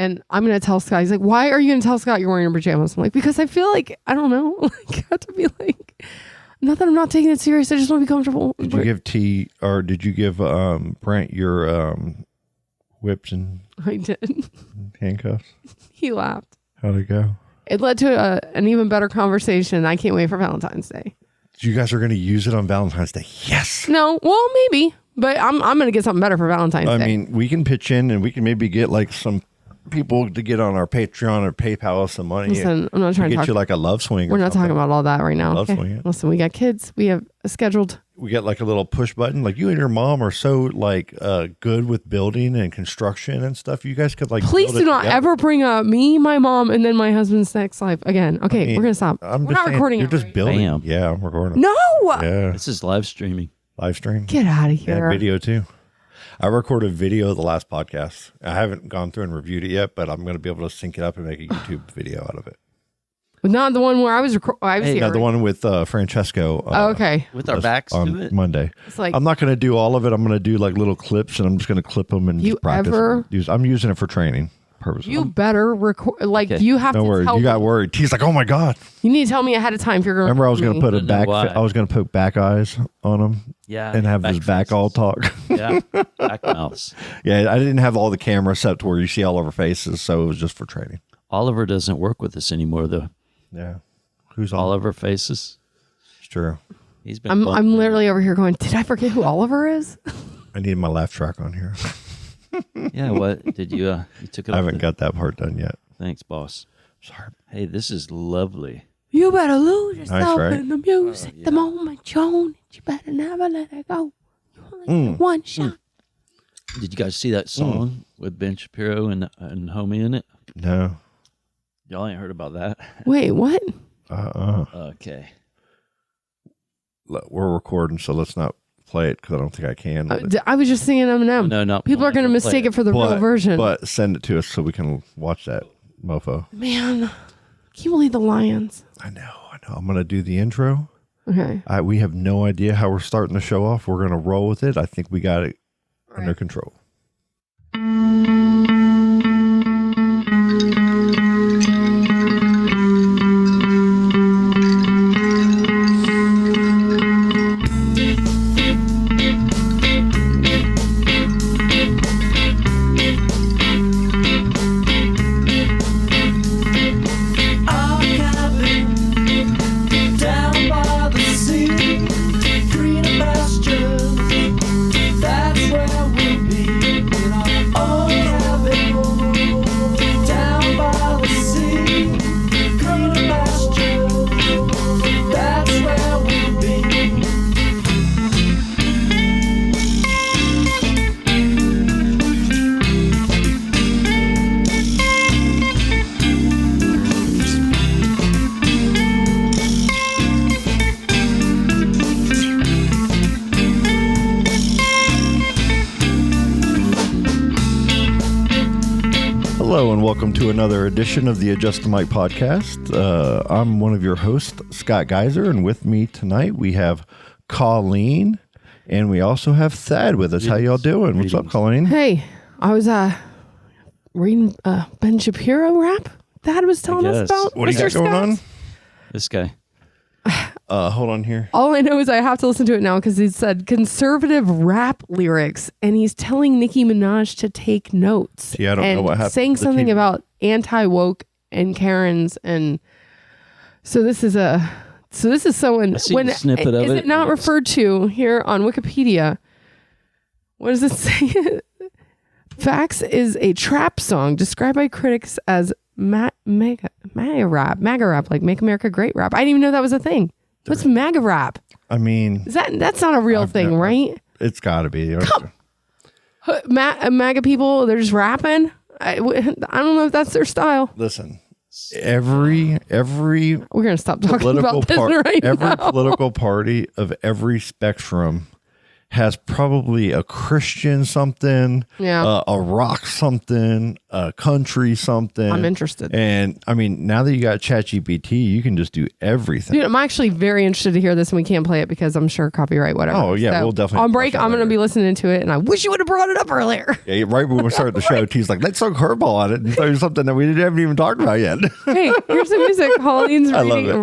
And I'm going to tell Scott. He's like, why are you going to tell Scott you're wearing your pajamas? I'm like, because I feel like, I don't know. Like, I have to be like, not that I'm not taking it serious. I just want to be comfortable. Did you give Brent your whips and I did. handcuffs? He laughed. How'd it go? It led to an even better conversation. I can't wait for Valentine's Day. You guys are going to use it on Valentine's Day. Yes. No, well, maybe. But I'm going to get something better for Valentine's Day. I mean, we can pitch in and we can maybe get like some people to get on our Patreon or PayPal some money. Listen, I'm not trying to get you like a love swing. We're not talking about all that right now. Love Okay? swing. Listen, we got kids. We have a scheduled. We get like a little push button. Like you and your mom are so like good with building and construction and stuff. You guys could like. Please do not ever bring up me, my mom, and then my husband's sex life again. Okay, we're gonna stop. We're not recording. You're just building. Bam. Yeah, I'm recording. No. Yeah. This is live streaming. Live stream. Get out of here. Yeah, video too. I recorded video of the last podcast. I haven't gone through and reviewed it yet, but I'm going to be able to sync it up and make a YouTube video out of it. But not the one where I was here. No, the one with Francesco. Okay. With our backs on to it? Monday. It's like, I'm not going to do all of it. I'm going to do like little clips, and I'm just going to clip them and just practice. I'm using it for training purposes. you better record. Like, Okay. you have Don't to worry. tell You got me. worried. He's like, oh my God. You need to tell me ahead of time if you're going to. Remember, I was going to put a Don't know back. why. I was going to put back eyes on him. Yeah. And have his back all talk. Yeah. Back mouse. Yeah, I didn't have all the camera set to where you see all of our faces, so it was just for training. Oliver doesn't work with us anymore, though. Yeah. Who's Oliver Faces. It's true. He's been. I'm literally over here going, did I forget who Oliver is? I need my laugh track on here. Yeah. What did you? You took it. I haven't got that part done yet. Thanks, boss. Sorry. Hey, this is lovely. You better lose yourself right? in the music. The moment you own it, you better never let it go. You only get one shot. Did you guys see that song with Ben Shapiro and Homie in it? No. Y'all ain't heard about that? Wait, what? Okay. We're recording, so let's not play it because I don't think I can. I was just singing Eminem. No, no. People are going to mistake it for the real version. But send it to us so we can watch that mofo. Man, can you believe the Lions? I know. I'm going to do the intro. Okay. We have no idea how we're starting the show off. We're going to roll with it. I think we got it under control. Welcome to another edition of the Adjust the Mic podcast. I'm one of your hosts, Scott Geiser, and with me tonight we have Colleen, and we also have Thad with us. How y'all doing? What's up, Colleen? Hey, I was reading Ben Shapiro rap Thad was telling us about. What do you got going on? This guy. Hold on here. All I know is I have to listen to it now because he said conservative rap lyrics, and he's telling Nicki Minaj to take notes. Yeah, I don't know what happened. Saying something about anti-woke and Karens, and so this is someone. I see the snippet of it. Is it not referred to here on Wikipedia? What does it say? Facts is a trap song described by critics as MAGA rap, like Make America Great rap. I didn't even know that was a thing. What's MAGA rap? I mean, that's not a real thing, right? It's got to be. MAGA people, they're just rapping. I don't know if that's their style. Listen, every we're gonna stop talking political about this right every now. political party of every spectrum has probably a Christian something, a rock something, a country something. I'm interested. And I mean, now that you got ChatGPT, you can just do everything. Dude, I'm actually very interested to hear this, and we can't play it because I'm sure copyright, whatever. Oh, yeah, we'll definitely. On break, I'm going to be listening to it, and I wish you would have brought it up earlier. Yeah, right when we started the show, T's like, let's throw curveball on it and throw something that we haven't even talked about yet. Hey, here's the music. Colleen's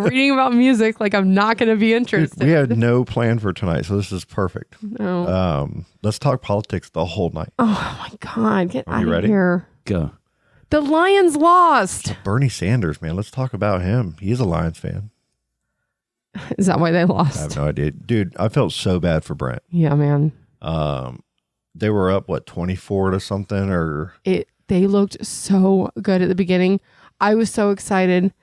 reading about music like I'm not going to be interested. Dude, we had no plan for tonight, so this is perfect. No. Let's talk politics the whole night. Oh, my God. Get out of ready? here. Go. The Lions lost. Bernie Sanders, man. Let's talk about him. He's a Lions fan. Is that why they lost? I have no idea. Dude, I felt so bad for Brent. Yeah, man. They were up, 24 to something or... They looked so good at the beginning. I was so excited.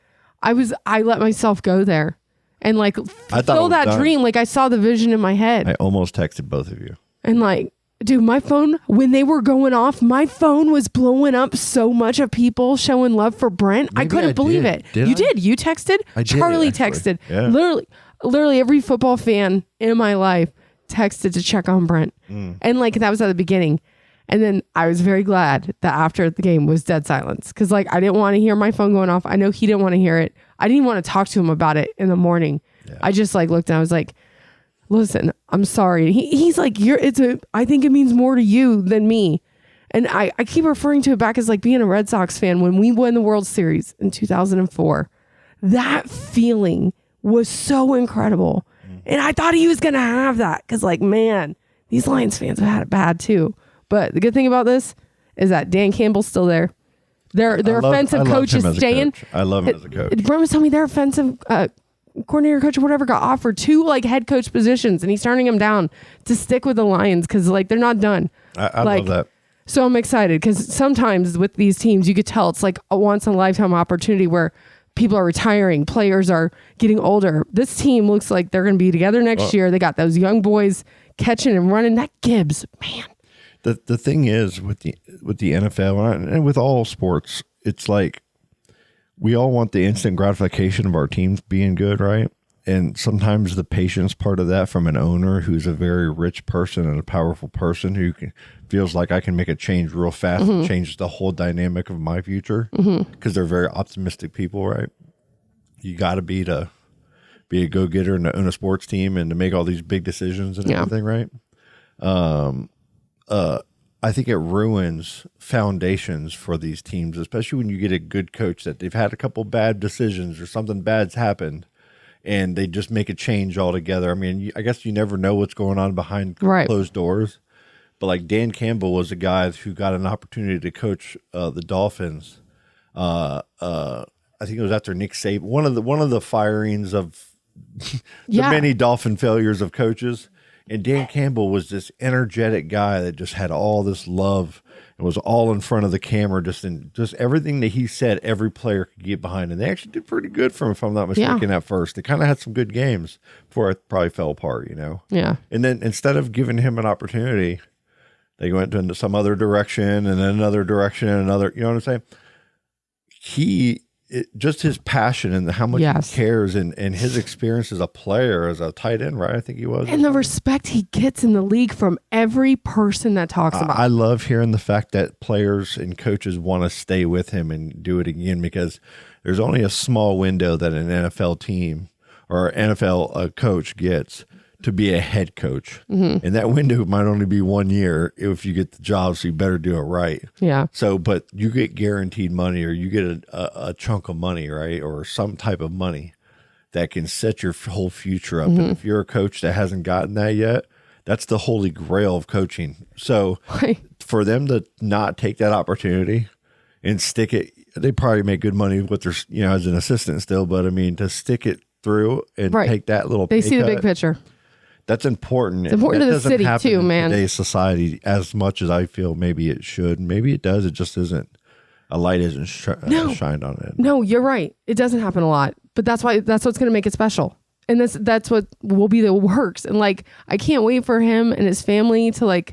I let myself go there and feel that dream. Like I saw the vision in my head. I almost texted both of you. And dude, my phone, when they were going off, my phone was blowing up so much of people showing love for Brent. Maybe I couldn't believe it. You did. You texted? I did, Charlie actually. texted. Yeah. Literally every football fan in my life texted to check on Brent. And that was at the beginning. And then I was very glad that after the game was dead silence. Cause I didn't want to hear my phone going off. I know he didn't want to hear it. I didn't want to talk to him about it in the morning. Yeah. I just looked and I was like, listen, I'm sorry. He's like, I think it means more to you than me. And I keep referring to it back as being a Red Sox fan when we won the World Series in 2004. That feeling was so incredible. And I thought he was going to have that. Cause man, these Lions fans have had it bad too. But the good thing about this is that Dan Campbell's still there. Their offensive coach is staying. I love him as a coach. Brent was telling me their offensive coordinator, coach, or whatever got offered 2 head coach positions, and he's turning them down to stick with the Lions because they're not done. I love that. So I'm excited because sometimes with these teams, you could tell it's a once in a lifetime opportunity where people are retiring, players are getting older. This team looks like they're going to be together next year. They got those young boys catching and running. That Gibbs, man. The thing is with the NFL and with all sports, it's we all want the instant gratification of our teams being good, right? And sometimes the patience part of that from an owner who's a very rich person and a powerful person who feels like I can make a change real fast and change the whole dynamic of my future because they're very optimistic people, right? You got to be a go-getter and to own a sports team and to make all these big decisions and everything, right? I think it ruins foundations for these teams, especially when you get a good coach that they've had a couple bad decisions or something bad's happened and they just make a change altogether. I mean, I guess you never know what's going on behind closed doors, but Dan Campbell was a guy who got an opportunity to coach the Dolphins. I think it was after Nick Saban, one of the firings of the many Dolphin failures of coaches. And Dan Campbell was this energetic guy that just had all this love and was all in front of the camera, just everything that he said, every player could get behind. And they actually did pretty good for him, if I'm not mistaken, at first. They kind of had some good games before it probably fell apart, Yeah. And then instead of giving him an opportunity, they went into some other direction and then another direction and another, you know what I'm saying? Just his passion and how much he cares and his experience as a player, as a tight end, right? I think he was. And the respect he gets in the league from every person that talks about him. I love hearing the fact that players and coaches want to stay with him and do it again because there's only a small window that an NFL team or NFL coach gets to be a head coach. And that window might only be 1 year if you get the job, so you better do it right. Yeah. So, but you get guaranteed money or you get a chunk of money, right? Or some type of money that can set your whole future up. And if you're a coach that hasn't gotten that yet, that's the holy grail of coaching. So for them to not take that opportunity and stick it, they probably make good money with their, as an assistant still, but I mean, to stick it through and take that little They see the big picture. That's important. It's important to the city too, man. Today's society, as much as I feel maybe it should, maybe it does. It just isn't. A light isn't shined on it. No, you're right. It doesn't happen a lot, but that's what's going to make it special. And that's what will be the works. And I can't wait for him and his family to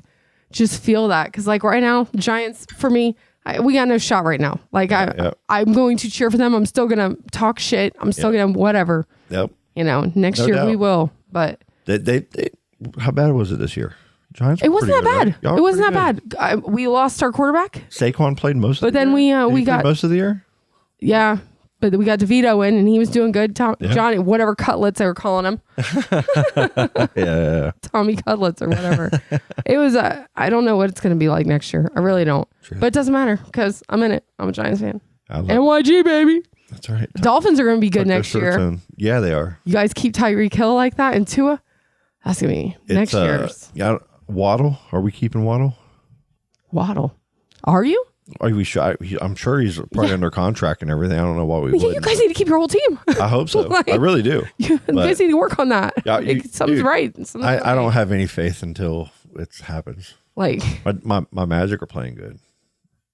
just feel that because right now, Giants for me, we got no shot right now. I'm going to cheer for them. I'm still going to talk shit. I'm still going to whatever. Yep. Next year we will, but. They how bad was it this year? Giants. It wasn't pretty that good, bad. right? Y'all It were wasn't that pretty bad. We lost our quarterback, Saquon played most of but the then year. we Did he play got most of the year. yeah. But we got DeVito in, and he was doing good. Johnny, whatever cutlets they were calling him, Yeah. Tommy Cutlets or whatever. It was. I don't know what it's going to be like next year. I really don't. True. But it doesn't matter because I'm in it. I'm a Giants fan. I love NYG baby. That's right. Dolphins are going to be good Tuck their next shirts year. in. Yeah, they are. You guys keep Tyreek Hill like that and Tua. That's going to be next year's. Yeah, Waddle. Are we keeping Waddle? Waddle. Are you? Are we shy? I'm sure he's probably under contract and everything. I don't know why we Yeah, would. you guys need to keep your whole team. I hope so. Like, I really do. You guys need to work on that. Yeah, Something's dude, right. I don't have any faith until it happens. Like, My Magic are playing good.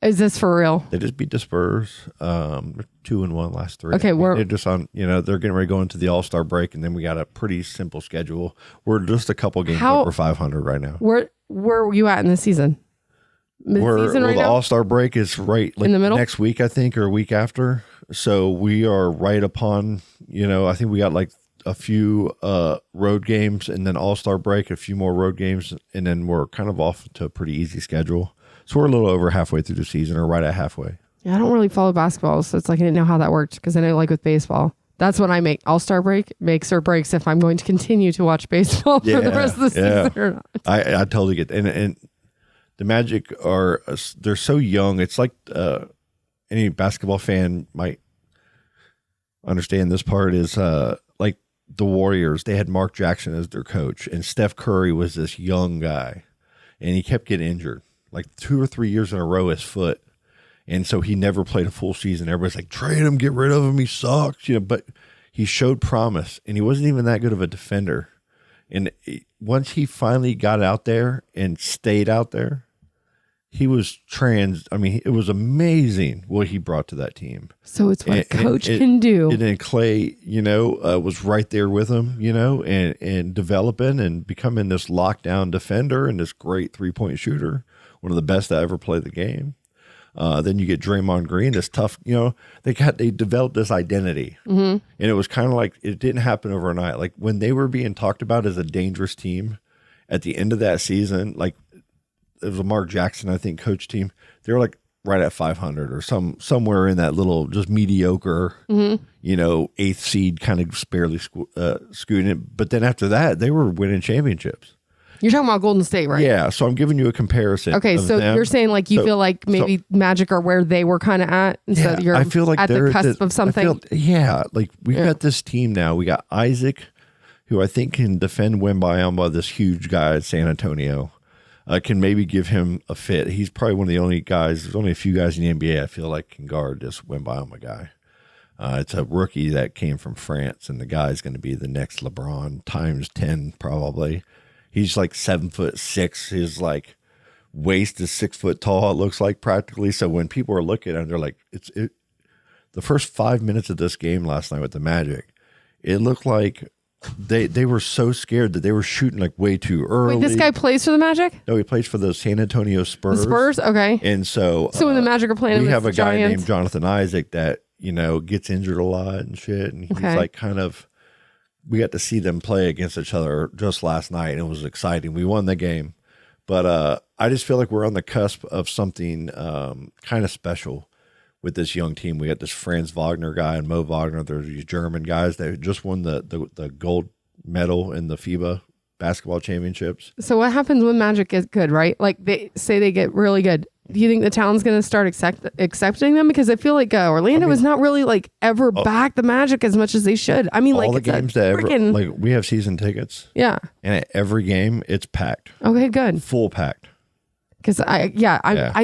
is this for real? They just beat the Spurs. They're 2-1 last 3. Okay, they're just on. They're getting ready to go into the All-Star break, and then we got a pretty simple schedule. We're just a couple games over 500 right now. Where were you at in the season? Mid-season right the now? All-Star break is right In the middle? next week, I think, or a week after. So we are right upon. I think we got like a few road games, and then All-Star break, a few more road games, and then we're kind of off to a pretty easy schedule. So we're a little over halfway through the season, or right at halfway. Yeah, I don't really follow basketball, so it's like I didn't know how that worked because I know like with baseball. That's when I make All-Star break, makes or breaks if I'm going to continue to watch baseball for the rest of the season or not. I totally get and the Magic they're so young. It's like any basketball fan might understand this part is like the Warriors. They had Mark Jackson as their coach, and Steph Curry was this young guy, and he kept getting injured like 2 or 3 years in a row, his foot. And so he never played a full season. Everybody's like, trade him, get rid of him. He sucks, but he showed promise, and he wasn't even that good of a defender. And once he finally got out there and stayed out there, he was it was amazing what he brought to that team. So it's what a coach can do. And then Clay, was right there with him, and developing and becoming this lockdown defender and this great 3-point shooter, one of the best that ever played the game. Then you get Draymond Green, this tough, they developed this identity. Mm-hmm. And it was kind of like, it didn't happen overnight. Like when they were being talked about as a dangerous team at the end of that season, like it was a Mark Jackson, I think, coach team. They were like right at 500 or somewhere in that little just mediocre, 8th seed kind of barely scooting it. But then after that, they were winning championships. You're talking about Golden State, right? Yeah, so I'm giving you a comparison. Okay, so you're saying like you feel like maybe Magic are where they were kind of at, and so you're I feel like at the cusp of something. Like we've got this team now. We got Isaac, who I think can defend Wembanyama, this huge guy at San Antonio. Can maybe give him a fit. He's probably one of the only guys. There's only a few guys in the NBA I feel like can guard this Wembanyama guy. It's a rookie that came from France, and the guy's going to be the next LeBron times 10 probably. He's like 7'6". His like waist is 6 foot tall. It looks like practically. So when people are looking at it, they're like, the first 5 minutes of this game last night with the Magic, it looked like they were so scared that they were shooting like way too early. Wait, this guy plays for the Magic? No, he plays for the San Antonio Spurs. The Spurs, okay. And so when the Magic are playing, we have a guy Giants. named Jonathan Isaac that gets injured a lot and shit, and he's like kind of. We got to see them play against each other just last night, and it was exciting. We won the game, but I just feel like we're on the cusp of something kind of special with this young team. We got this Franz Wagner guy and Mo Wagner. There's these German guys that just won the gold medal in the FIBA basketball championships. So what happens when Magic gets good, right? Like they say they get really good. Do you think the town's going to start accepting them? Because I feel like Orlando is not really like ever back the Magic as much as they should. I mean, all like the games that ever, like we have season tickets. Yeah. And at every game, it's packed. Okay, good. Full packed. Because I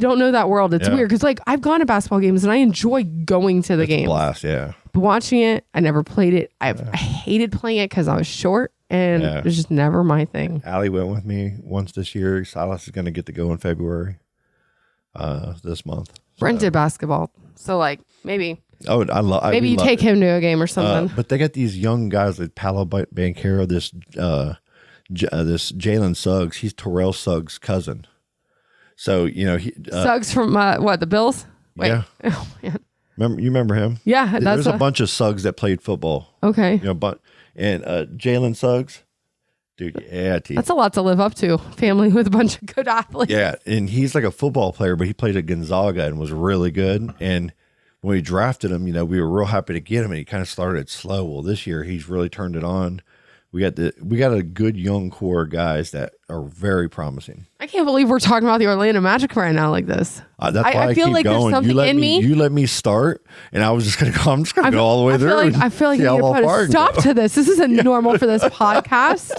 don't know that world. It's weird because like I've gone to basketball games and I enjoy going to the games. Blast, yeah. But watching it, I never played it. I hated playing it because I was short and it was just never my thing. Allie went with me once this year. Silas is going to get to go in February. This month. Brent did basketball, so like maybe. Oh, maybe you take him to a game or something. But they got these young guys like Paolo Banchero, this Jalen Suggs. He's Terrell Suggs' cousin. So Suggs from the Bills? Wait. Yeah. Oh man. Remember him? Yeah, there's a bunch of Suggs that played football. Okay. And Jalen Suggs, Dude, yeah, That's a lot to live up to. Family with a bunch of good athletes. yeah, and he's like a football player, but he played at Gonzaga and was really good. And when we drafted him, we were real happy to get him, and he kind of started slow. Well, this year he's really turned it on. We got a good young core of guys that are very promising. I can't believe we're talking about the Orlando Magic right now like this. That's why I feel keep like going. there's something in me. You let me start, and I was just gonna go. I'm just gonna go all the way through. I feel like you need to put a stop to this. This isn't normal for this podcast.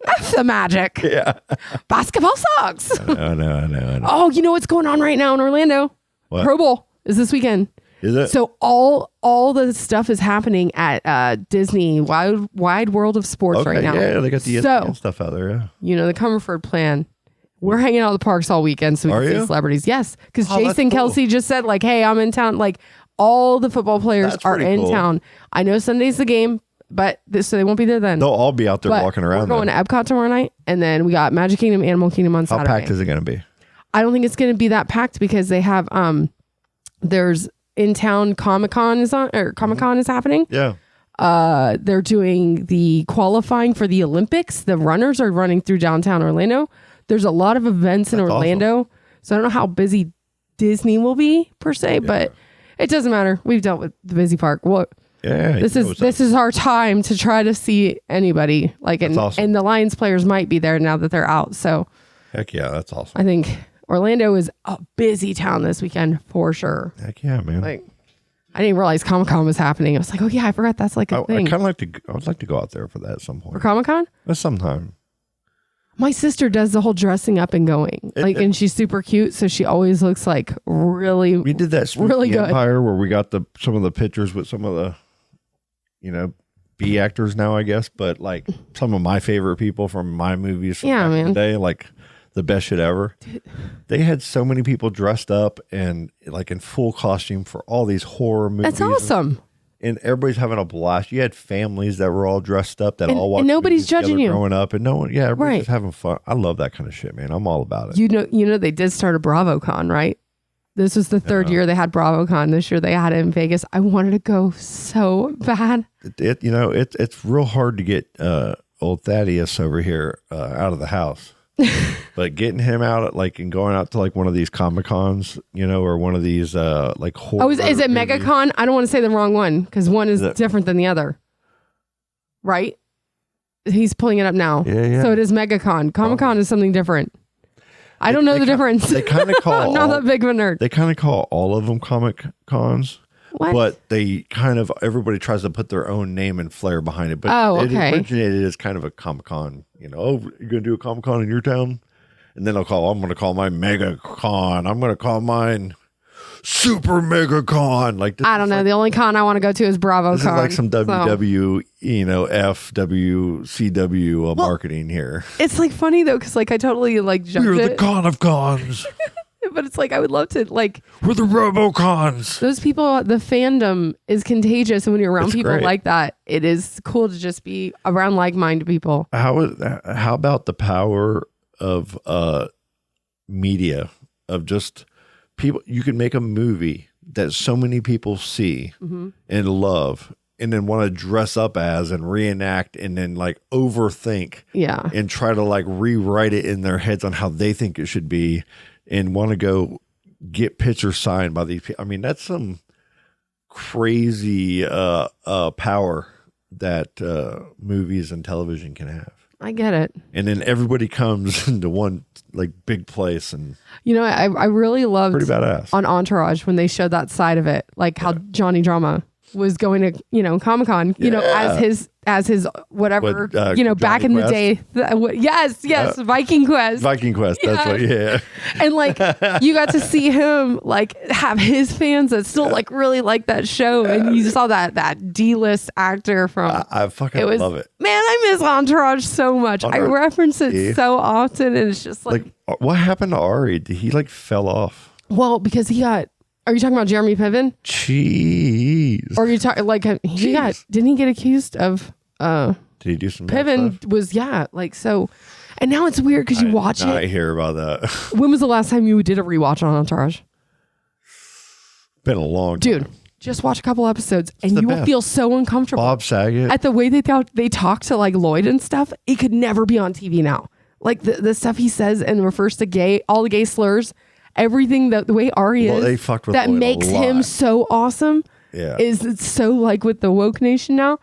F the Magic. Yeah, basketball sucks. I know. Oh, you know what's going on right now in Orlando? What? Pro Bowl is this weekend. Is it? So all the stuff is happening at Disney Wide World of Sports right now. Yeah, they got the ESPN stuff out there. Yeah. The Comerford plan. We're hanging out at the parks all weekend so we can see celebrities. Yes, because Jason Kelsey just said like, "Hey, I'm in town." Like all the football players are in town. I know Sunday's the game, but so they won't be there then. They'll all be out there walking around. We're going to Epcot tomorrow night, and then we got Magic Kingdom, Animal Kingdom on Saturday. How packed is it going to be? I don't think it's going to be that packed because they have there's in town Comic-Con is happening. Yeah. They're doing the qualifying for the Olympics. The runners are running through downtown Orlando. There's a lot of events in Orlando. Awesome. So I don't know how busy Disney will be per se, but it doesn't matter. We've dealt with the busy park. This is our time to try to see anybody. Awesome. And the Lions players might be there now that they're out. So heck yeah, that's awesome. I think Orlando is a busy town this weekend for sure. Heck yeah, man. I didn't realize Comic-Con was happening. I was like, oh yeah, I forgot that's like a thing. I would like to go out there for that at some point. For Comic-Con? Sometime. My sister does the whole dressing up and going. And she's super cute, so she always looks like really. We did that really good Empire where we got some of the pictures with some of the B actors now, I guess, but like some of my favorite people from my movies from back in the day, like the best shit ever. They had so many people dressed up and like in full costume for all these horror movies. That's awesome. And everybody's having a blast. You had families that were all dressed up that all watched and nobody's judging you growing up, and everybody's just having fun. I love that kind of shit, man. I'm all about it. You know they did start a BravoCon, right? This was the third year they had BravoCon. This year they had it in Vegas. I wanted to go so bad. It's real hard to get old Thaddeus over here out of the house. But getting him out and going out to like one of these Comic-Cons, or one of these like horror. Oh, is it MegaCon? I don't want to say the wrong one because one is different than the other. Right? He's pulling it up now. Yeah. So it is MegaCon. Comic-Con is something different. I don't know the difference. They kind of call. I'm not that big of a nerd. They kind of call all of them Comic-Cons. What? But they everybody tries to put their own name and flair behind it. But it originated as kind of a Comic-Con. You're going to do a Comic-Con in your town? And then I'm going to call mine Mega-Con. I'm going to call mine Super Mega-Con. I don't know. The only con I want to go to is BravoCon. This is like some WW, FWCW marketing here. It's like funny though, because I totally judge it. We're the con of cons. But it's I would love to we're the Robocons. Those people, the fandom is contagious, and when you're around people like that, it is cool to just be around like-minded people. How about the power of media, of just people? You can make a movie that so many people see and love, and then want to dress up as and reenact, and then overthink, and try to rewrite it in their heads on how they think it should be. And want to go get pictures signed by these people. I mean, that's some crazy power that movies and television can have. I get it. And then everybody comes into one big place, and I really loved pretty badass on Entourage when they showed that side of it, how Johnny Drama was going to Comic-Con as his whatever back in the day. Yes, Viking Quest. That's what. And you got to see him have his fans that still really like that show, and you saw that D-list actor from. I fucking love it, man. I miss Entourage so much. I reference it so often, and it's just what happened to Ari? Did he fell off? Well, because he got. Are you talking about Jeremy Piven? Jeez. Or are you talking didn't he get accused of did he do some Piven stuff? Was so, and now it's weird because you watch it. I hear about that. When was the last time you did a rewatch on Entourage? Been a long time. Dude, just watch a couple episodes and the you will best. feel so uncomfortable. Bob Saget. At the way they talk to like Lloyd and stuff, it could never be on TV now. Like the stuff he says and refers to all the gay slurs, everything the way Ari is, they fucked with that Lloyd a makes him lot. so awesome. Yeah. Is it's so like with the woke nation now.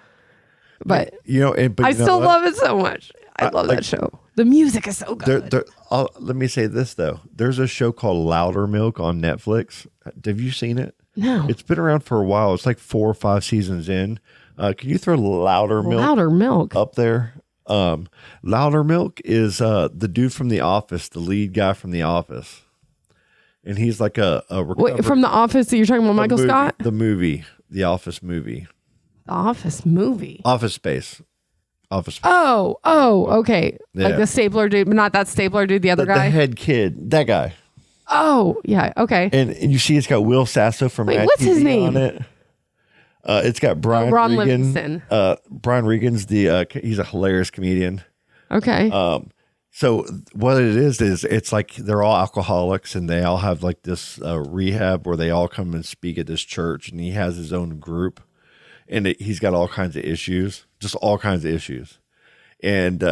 But but I you know still what? love it so much. I love like, that show. The music is so good. Let me say this though. There's a show called Louder Milk on Netflix. Have you seen it? No. It's been around for a while. It's like 4 or 5 seasons in. Can you throw Louder Milk up there? Louder Milk is the dude from The Office, the lead guy from The Office. And he's like Wait, from The Office, you're talking about Michael Scott? The movie, The Office movie. The Office movie. Office Space. Oh, okay. Yeah. Like the stapler dude, but not that stapler dude, the other guy. The head kid, that guy. Oh, yeah, okay. And you see it's got Will Sasso from Mad what's his TV name? on it. It's got Brian Ron Regan. Livingston. Brian Regan's he's a hilarious comedian. Okay. So what it is it's like they're all alcoholics and they all have like this rehab where they all come and speak at this church, and he has his own group, and he's got all kinds of issues, just all kinds of issues. And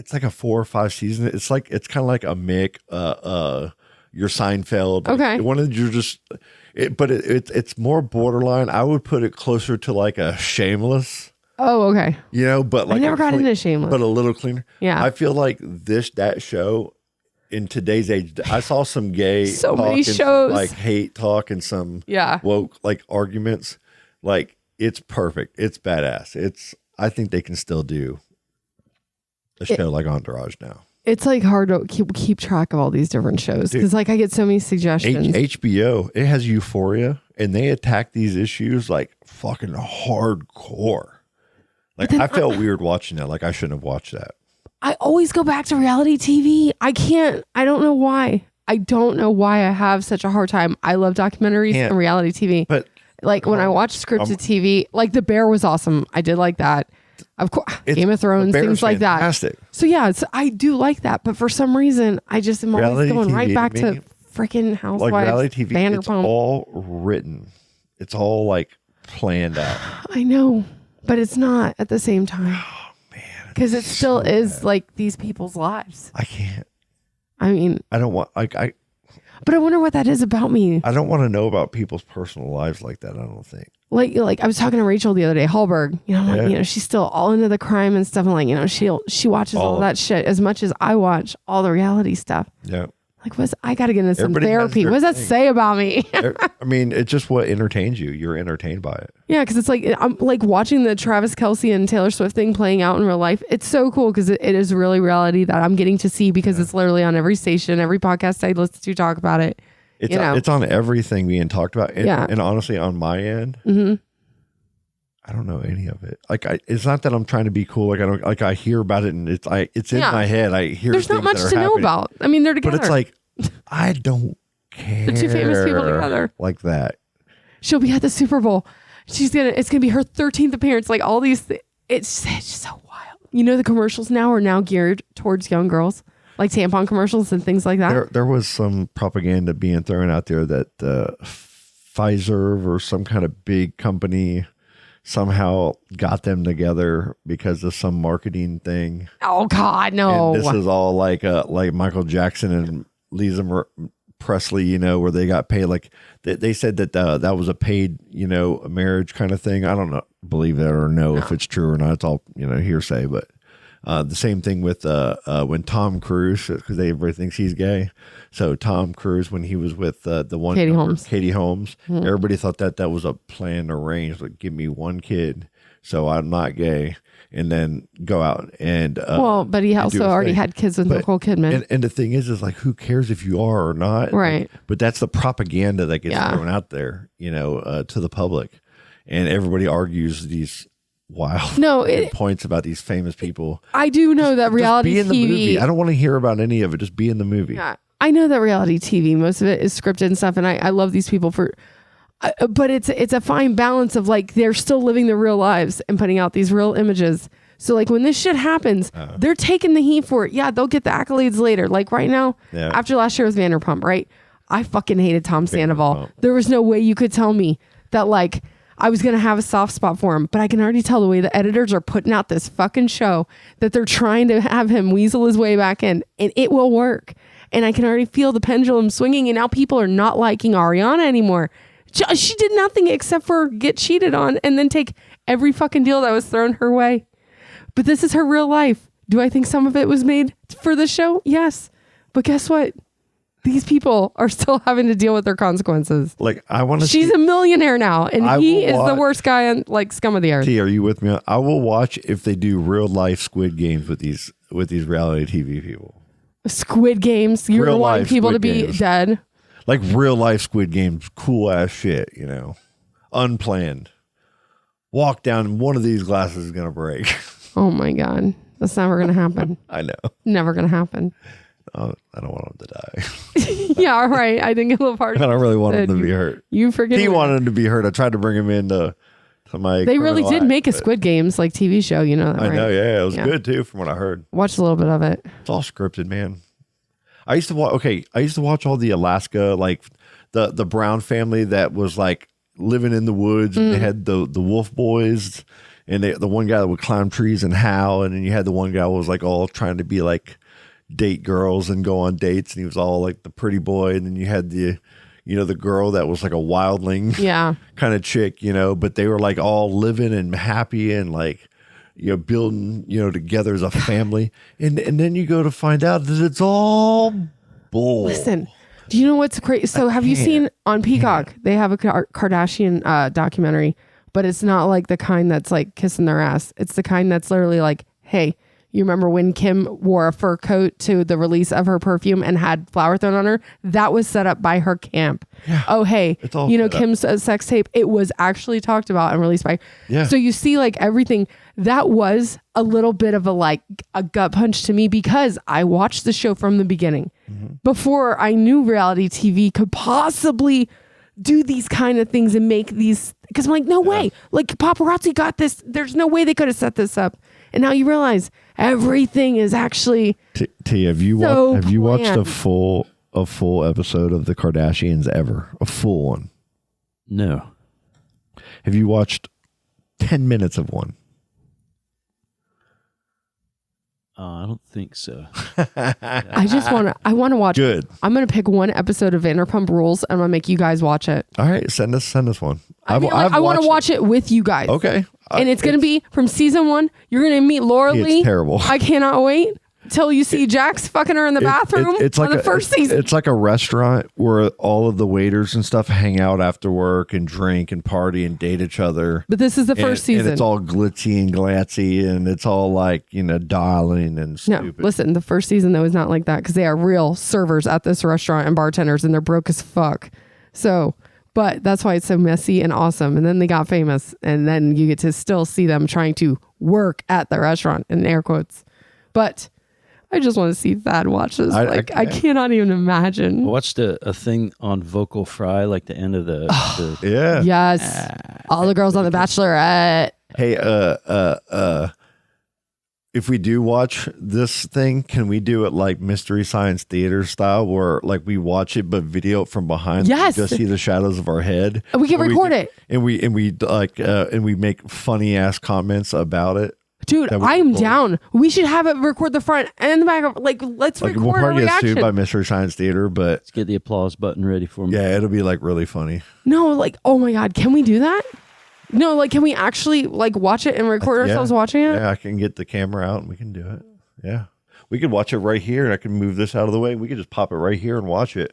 it's like a 4 or 5 season. It's kind of like a Mick, your Seinfeld. Okay. One of you're just, but it's more borderline. I would put it closer to like a Shameless. Oh, okay. But like I never got into Shameless, but a little cleaner. Yeah. I feel like that show in today's age. I saw some gay so talk many and some, shows, like hate talk and some woke like arguments. Like it's perfect. It's badass. I think they can still do a show like Entourage now. It's like hard to keep track of all these different shows because like I get so many suggestions. HBO, it has Euphoria, and they attack these issues like fucking hardcore. Like I felt weird watching that. Like I shouldn't have watched that. I always go back to reality TV. I don't know why. I don't know why I have such a hard time. I love documentaries and reality TV. But like when I watch scripted TV, like The Bear was awesome. I did like that. Of course, Game of Thrones, things like fantastic. that. So yeah, I do like that. But for some reason, I just am always going right back to freaking Housewives, like reality TV. Vanderpump. It's all written. It's all like planned out. I know, but it's not at the same time. Oh man, because it still is like these people's lives. I can't. I mean, I don't want but I wonder what that is about me. I don't want to know about people's personal lives like that. I don't think. Like I was talking to Rachel the other day, Hallberg. She's still all into the crime and stuff. And like, she watches all that shit as much as I watch all the reality stuff. Yeah. Like, I got to get into some Everybody therapy. What does that say about me? I mean, it's just what entertains you. You're entertained by it. Yeah, because it's like I'm like watching the Travis Kelce and Taylor Swift thing playing out in real life. It's so cool because it is really reality that I'm getting to see because it's literally on every station, every podcast I listen to talk about it. It's on everything being talked about. And honestly, on my end, I don't know any of it. Like, it's not that I'm trying to be cool. Like I hear about it and it's in my head. I hear. There's not much to know about. I mean, they're together. But it's like, I don't care. The two famous people together like that. She'll be at the Super Bowl. It's gonna be her 13th appearance. Like all these, it's just so wild. The commercials now are geared towards young girls, like tampon commercials and things like that. There was some propaganda being thrown out there that Pfizer or some kind of big company somehow got them together because of some marketing thing. Oh God, no! And this is all like Michael Jackson and Lisa Presley, where they got paid. Like they said that that was a paid, marriage kind of thing. I don't know, believe that or know if it's true or not. It's all hearsay. But the same thing with when Tom Cruise, because everybody thinks he's gay. So Tom Cruise, when he was with the one Katie Holmes, everybody thought that was a planned arranged. Like, give me one kid, so I'm not gay, and then go out and but he also already had kids with Nicole Kidman. And the thing is like, who cares if you are or not, right? But that's the propaganda that gets thrown out there, to the public, and everybody argues these wild points about these famous people. I do know that reality be in TV. The movie. I don't want to hear about any of it. Just be in the movie. Yeah, I know that reality TV, most of it is scripted and stuff, and I love these people for. But it's a fine balance of like they're still living their real lives and putting out these real images. So like when this shit happens, they're taking the heat for it. Yeah, they'll get the accolades later. Like right now, after last year with Vanderpump, right? I fucking hated Tom Sandoval. Vanderpump. There was no way you could tell me that like I was going to have a soft spot for him, but I can already tell the way the editors are putting out this fucking show that they're trying to have him weasel his way back in, and it will work. And I can already feel the pendulum swinging, and now people are not liking Ariana anymore. She did nothing except for get cheated on and then take every fucking deal that was thrown her way. But this is her real life. Do I think some of it was made for the show? Yes. But guess what? These people are still having to deal with their consequences. Like, I want to. She's a millionaire now, and he is the watch. worst guy on like scum of the earth. T, are you with me? I will watch if they do real life Squid Games with these reality TV people. Squid Games. You're Real wanting life people to Squid be Games. dead. Like real life Squid Games, cool ass shit, you know, unplanned. Walk down, and one of these glasses is gonna break. Oh my God. That's never going to happen. I know. Never going to happen. I don't want him to die. Yeah, right. I think a little part. I don't really want him to be hurt. You forget. He wanted him to be hurt. I tried to bring him into my. They really did criminal make a act, Squid Games like TV show. You know that, but right? I know. Yeah, it was Yeah. good too, from what I heard. Watched a little bit of it. It's all scripted, man. I used to watch. Okay, I used to watch all the Alaska, like the Brown family that was like living in the woods. And they had the Wolf Boys, and the one guy that would climb trees and howl, and then you had the one guy who was like all trying to be like date girls and go on dates, and he was all like the pretty boy, and then you had the girl that was like a wildling Yeah. kind of chick, but they were like all living and happy and like building together as a family, and then you go to find out that it's all bull. Listen, do you know what's crazy? So have you seen on Peacock? They have a Kardashian documentary, but it's not like the kind that's like kissing their ass. It's the kind that's literally like, hey, you remember when Kim wore a fur coat to the release of her perfume and had flour thrown on her? That was set up by her camp. Yeah. Oh, hey, It's all set up. Kim's sex tape, it was actually talked about and released by. Yeah. So you see like everything. That was a little bit of a gut punch to me because I watched the show from the beginning before I knew reality TV could possibly do these kind of things and make these, because I'm like, no way, like paparazzi got this. There's no way they could have set this up. And now you realize everything is actually T, have you so watched a planned. full episode of the Kardashians ever? A full one? No. Have you watched 10 minutes of one? I don't think so. I want to watch. Good. I'm going to pick one episode of Vanderpump Rules and I'm going to make you guys watch it. All right, send us one. I want to watch it with you guys. Okay. And it's going to be from season 1. You're going to meet Laura It's Lee. terrible. I cannot wait till you see Jax fucking her in the bathroom it's like on the first season. It's like a restaurant where all of the waiters and stuff hang out after work and drink and party and date each other. But this is the first season. And it's all glitzy and glancy and it's all like, darling and No, stupid. listen, the first season though is not like that because they are real servers at this restaurant and bartenders and they're broke as fuck. So, but that's why it's so messy and awesome. And then they got famous and then you get to still see them trying to work at the restaurant in air quotes. But I just want to see Thad watch this. I cannot even imagine. I watched a thing on Vocal Fry, like the end of the Yeah. Yes. All the girls on The Bachelorette. Hey, if we do watch this thing, can we do it like Mystery Science Theater style, where like we watch it but video it from behind? Yes. We just see the shadows of our head. We can record it. and we make funny ass comments about it. Dude, That would be I'm cool. down. We should have it record the front and the back of let's Like we'll record a probably get reaction. sued by Mystery Science Theater, but Let's get the applause button ready for me. yeah, it'll be like really funny. No, oh my God, can we do that? No, can we actually watch it and record ourselves watching it? Yeah, I can get the camera out and we can do it. Yeah. We could watch it right here and I can move this out of the way. We could just pop it right here and watch it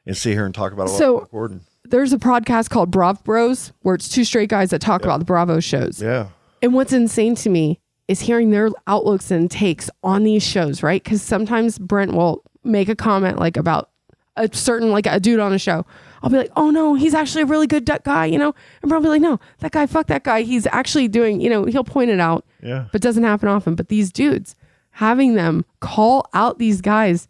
and sit here and talk about it while we're recording. There's a podcast called Brav Bros where it's two straight guys that talk about the Bravo shows. Yeah. And what's insane to me is hearing their outlooks and takes on these shows, right? Because sometimes Brent will make a comment about a certain, a dude on a show. I'll be like, oh no, he's actually a really good guy, and probably like, no, that guy, fuck that guy. He's actually doing, he'll point it out, Yeah. but doesn't happen often. But these dudes, having them call out these guys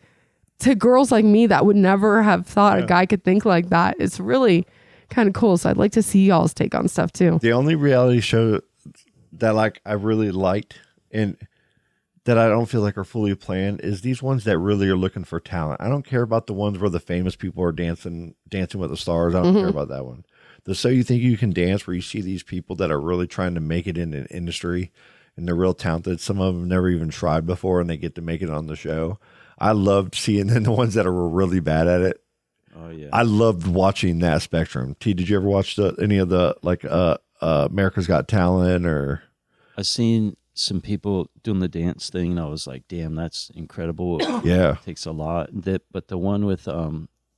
to girls like me that would never have thought a guy could think like that, it's really kind of cool. So I'd like to see y'all's take on stuff too. The only reality show that I really liked, and that I don't feel like are fully planned is these ones that really are looking for talent. I don't care about the ones where the famous people are dancing with the stars. I don't care about that one. The So You Think You Can Dance, where you see these people that are really trying to make it in an industry and they're real talented. Some of them never even tried before and they get to make it on the show. I loved seeing the ones that were really bad at it. Oh yeah. I loved watching that spectrum. T, did you ever watch any of the like America's Got Talent or? I've seen some people doing the dance thing, and I was like, "Damn, that's incredible!" Yeah, it takes a lot. But the one with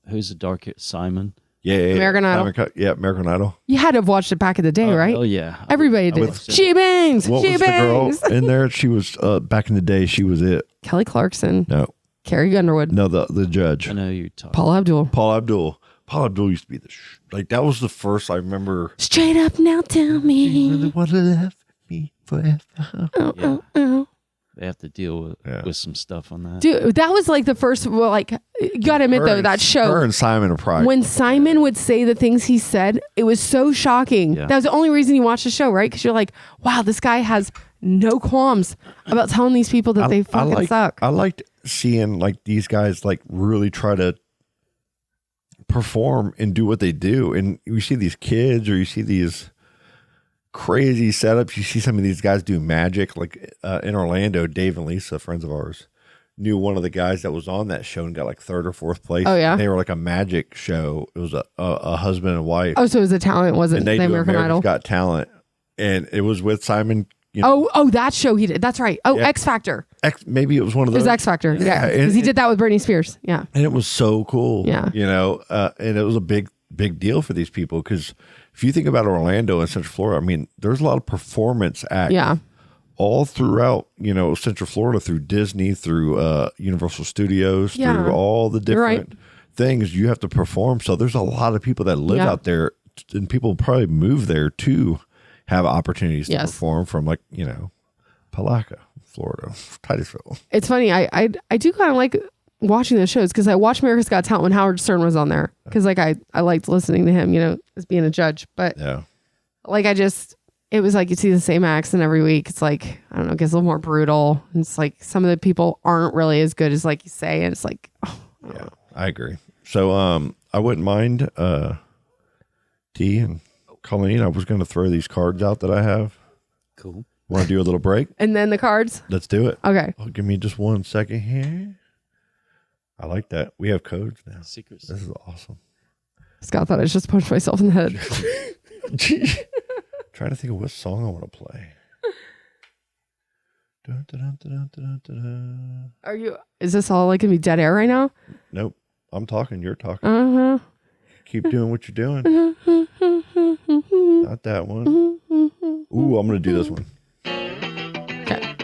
who's the dark Simon? Yeah. American Idol. American Idol. You had to have watched it back in the day, right? Oh yeah, Everybody did. She bangs. What she was bangs. the girl in there? She was back in the day. She was it. Kelly Clarkson. No. Carrie Underwood. No, the judge. I know you're talking. Paul Abdul. Paul Abdul used to be like that was the first I remember. Straight up now, tell me. You really want to love me forever. Oh. They have to deal with some stuff on that. Dude, that was like the first, well, like, you gotta admit though, that show. Her and Simon are pride. When Simon would say the things he said, it was so shocking. Yeah. That was the only reason you watched the show, right? Because you're like, wow, this guy has no qualms about telling these people that they fucking suck. I liked seeing like these guys like really try to perform and do what they do. And you see these kids or you see these crazy setups. You see some of these guys do magic. Like in Orlando, Dave and Lisa, friends of ours, knew one of the guys that was on that show and got like third or fourth place. Oh, yeah? They were like a magic show. It was a husband and wife. Oh, so it was a talent, wasn't And they the do American Idol? Got Talent. And it was with Simon. You know, Oh, that show he did. That's right. Oh, Yeah. X Factor. Maybe it was one of It those. was X Factor. Yeah. and- Because he did that with Britney Spears. Yeah. And it was so cool. Yeah. You know, and it was a big deal for these people because if you think about Orlando and Central Florida, I mean, there's a lot of performance acts Yeah. all throughout, you know, Central Florida, through Disney, through Universal Studios, Yeah. through all the You're right. different things you have to perform. So there's a lot of people that live Yeah. out there and people probably move there to have opportunities to Yes. perform from like, you know, Palaca, Florida, Titusville. It's funny. I do kind of like watching those shows because I watched America's Got Talent when Howard Stern was on there because like I liked listening to him, you know, as being a judge. But Yeah. like it was like you see the same accent every week. It's like, I don't know, it gets a little more brutal. And it's like some of the people aren't really as good as like you say. And it's like, oh, Yeah, I agree. So I wouldn't mind T and Colleen. I was going to throw these cards out that I have. Cool. Want to do a little break? and then the cards. Let's do it. Okay. Oh, give me just 1 second here. I like that. We have codes now. Secrets. This is awesome. Scott thought I just punched myself in the head. Trying to think of what song I want to play. Dun, dun, dun, dun, dun, dun, dun. Is this all like gonna be dead air right now? Nope. I'm talking. You're talking. Uh-huh. Keep doing what you're doing. Not that one. Ooh, I'm going to do this one. Okay.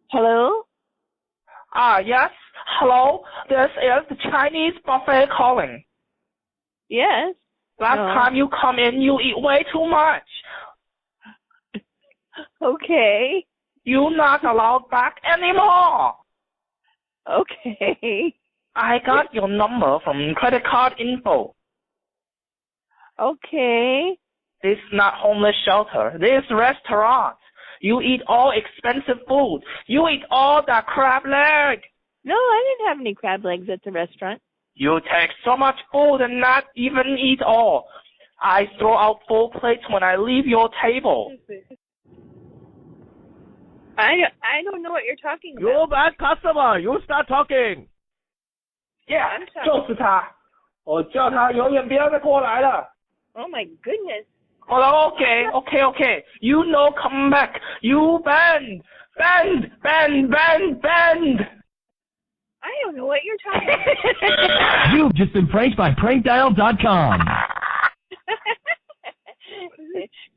Hello? Yes. Hello. This is the Chinese buffet calling. Yes. Last time you come in, you eat way too much. Okay. You're not allowed back anymore. Okay. I got your number from credit card info. Okay. This is not homeless shelter. This restaurant. You eat all expensive food. You eat all that crab leg. No, I didn't have any crab legs at the restaurant. You take so much food and not even eat all. I throw out full plates when I leave your table. I don't know what you're talking about. You bad customer, you start talking. Yeah, 就是他。我叫他永远不要再过来了。 Oh my goodness. Oh, okay. You know, come back. You bend. I don't know what you're talking about. You've just been pranked by prankdial.com.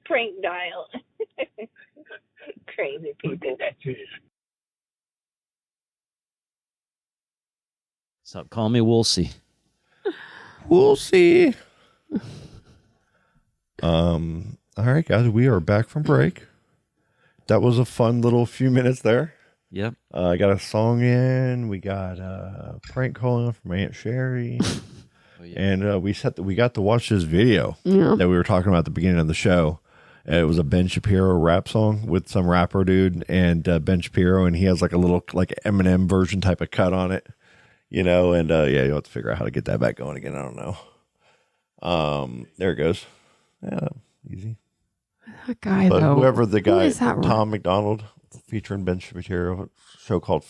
Prank dial. Crazy people. Stop calling me Woolsey. We'll see. All right, guys, we are back from break. That was a fun little few minutes there. Yep. I got a song in. We got a prank calling from Aunt Sherry. And we got to watch this video that we were talking about at the beginning of the show. It was a Ben Shapiro rap song with some rapper dude and Ben Shapiro, and he has like a little like Eminem version type of cut on it, and you'll have to figure out how to get that back going again. I don't know. There it goes. Yeah, easy. That guy, But though. whoever the Who guy, is that? Tom McDonald, featuring Ben Shapiro, song called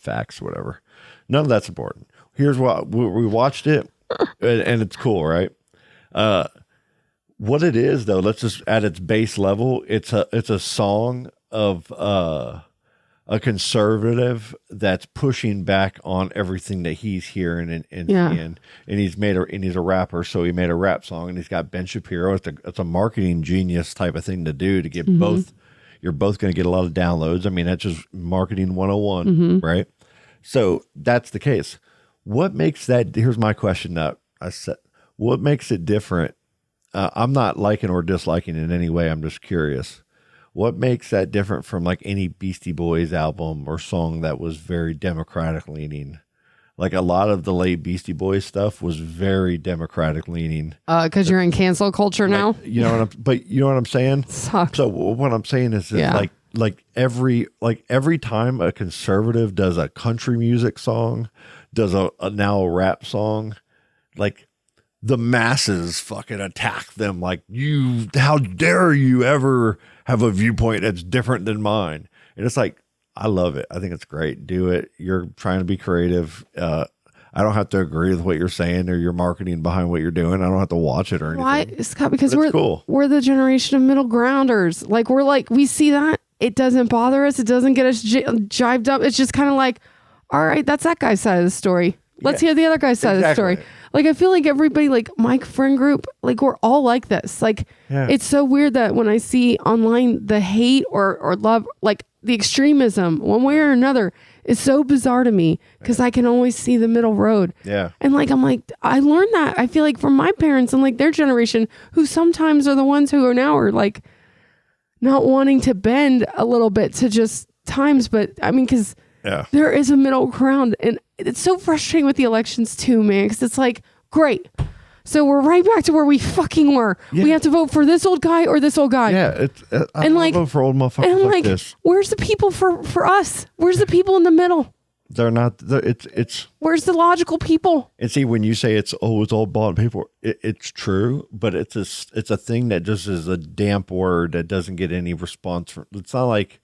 Facts, or whatever. None of that's important. Here's what we watched it, and it's cool, right? What it is, though, let's just at its base level, it's a song of a conservative that's pushing back on everything that he's hearing and seeing. And he's a rapper, so he made a rap song, and he's got Ben Shapiro. It's a marketing genius type of thing to do to get both. You're both going to get a lot of downloads. I mean, that's just marketing 101, right? So that's the case. What makes that? Here's my question. What makes it different? I'm not liking or disliking in any way. I'm just curious. What makes that different from like any Beastie Boys album or song that was very Democratic leaning? Like a lot of the late Beastie Boys stuff was very Democratic leaning. Because you're in cancel culture now. You know what I'm saying? Sucks. So what I'm saying is like every time a conservative does a country music song, does a now a rap song, like the masses fucking attack them like, how dare you ever have a viewpoint that's different than mine? And it's like, I love it. I think it's great. Do it. You're trying to be creative. I don't have to agree with what you're saying or your marketing behind what you're doing. I don't have to watch it or anything. Why, Scott? Because cool. We're the generation of middle grounders. Like we see that. It doesn't bother us. It doesn't get us jived up. It's just kind of like, all right, that's that guy's side of the story. Let's hear the other guy's side of the story. Like, I feel like everybody, like my friend group, like we're all like this. Like, it's so weird that when I see online the hate or love, like the extremism one way or another is so bizarre to me because I can always see the middle road. Yeah. And like, I'm like, I learned that, I feel like, from my parents and like their generation, who sometimes are the ones who are now are like not wanting to bend a little bit to just times. But I mean, because there is a middle ground, and it's so frustrating with the elections too, man, because it's like, great, so we're right back to where we fucking were. We have to vote for this old guy or this old guy. I don't vote for old motherfuckers like this. Where's the people for us? Where's the people in the middle? They're not. It's. Where's the logical people? And see, when you say it's all bought people, it's true, but it's a thing that just is a damp word that doesn't get any response from. It's not like,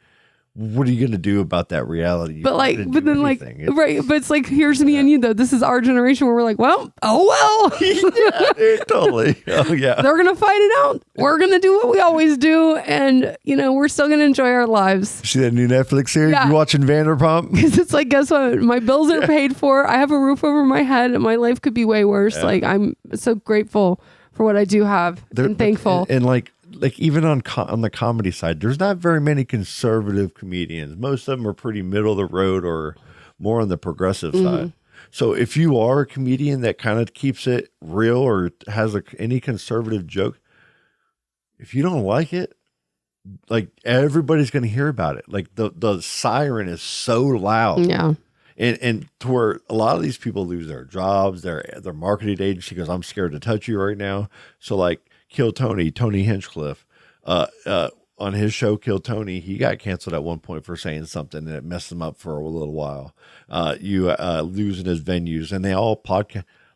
what are you going to do about that reality? But it's like, here's me and you, though. This is our generation where we're like, well, totally. Oh yeah. They're going to fight it out. We're going to do what we always do. And, we're still going to enjoy our lives. See that new Netflix series? You watching Vanderpump? Because it's like, guess what? My bills are paid for. I have a roof over my head, and my life could be way worse. Yeah. Like, I'm so grateful for what I do have and thankful. And like even on the comedy side, there's not very many conservative comedians. Most of them are pretty middle of the road or more on the progressive side. So if you are a comedian that kind of keeps it real or has any conservative joke, if you don't like it, like everybody's going to hear about it. Like the siren is so loud. Yeah. And to where a lot of these people lose their jobs, their marketing agency goes, I'm scared to touch you right now. So like Kill Tony Hinchcliffe, on his show Kill Tony, he got canceled at one point for saying something and it messed him up for a little while. Losing his venues, and they all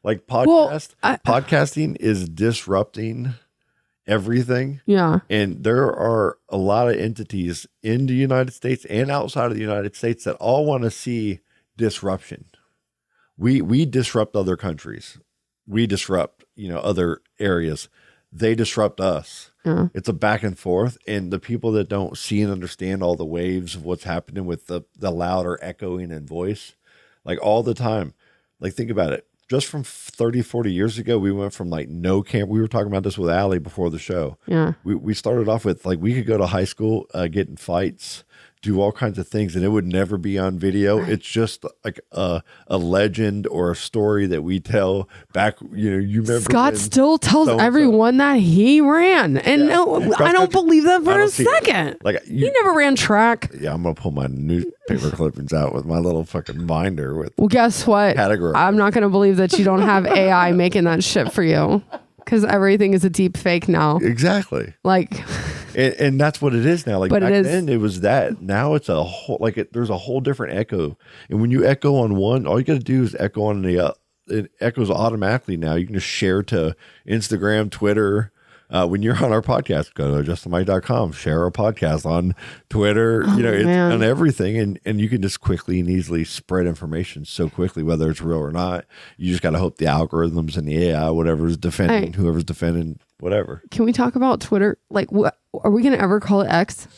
podcasting is disrupting everything. Yeah. And there are a lot of entities in the United States and outside of the United States that all want to see disruption. We disrupt other countries. We disrupt, other areas. They disrupt us. Yeah. It's a back and forth. And the people that don't see and understand all the waves of what's happening with the louder echoing and voice, like all the time, like think about it. Just from 30, 40 years ago, we went from like no camp. We were talking about this with Allie before the show. Yeah. We started off with like, we could go to high school, get in fights, do all kinds of things, and it would never be on video. Right. It's just like a legend or a story that we tell back. You remember Scott still tells everyone that he ran, and I don't believe that for a second. Like he never ran track. Yeah, I'm gonna pull my newspaper clippings out with my little fucking binder with. Well, guess what? Category. I'm not gonna believe that you don't have AI making that shit for you, because everything is a deep fake now. Exactly. Like. And that's what it is now. Like but back then it was that. Now it's a whole, there's a whole different echo. And when you echo on one, all you got to do is echo on the, it echoes automatically now. You can just share to Instagram, Twitter. When you're on our podcast, go to justinmike.com, share our podcast on Twitter, it's on everything. And you can just quickly and easily spread information so quickly, whether it's real or not. You just got to hope the algorithms and the AI, whatever's defending, whoever's defending, whatever. Can we talk about Twitter? Like, what are we going to ever call it X?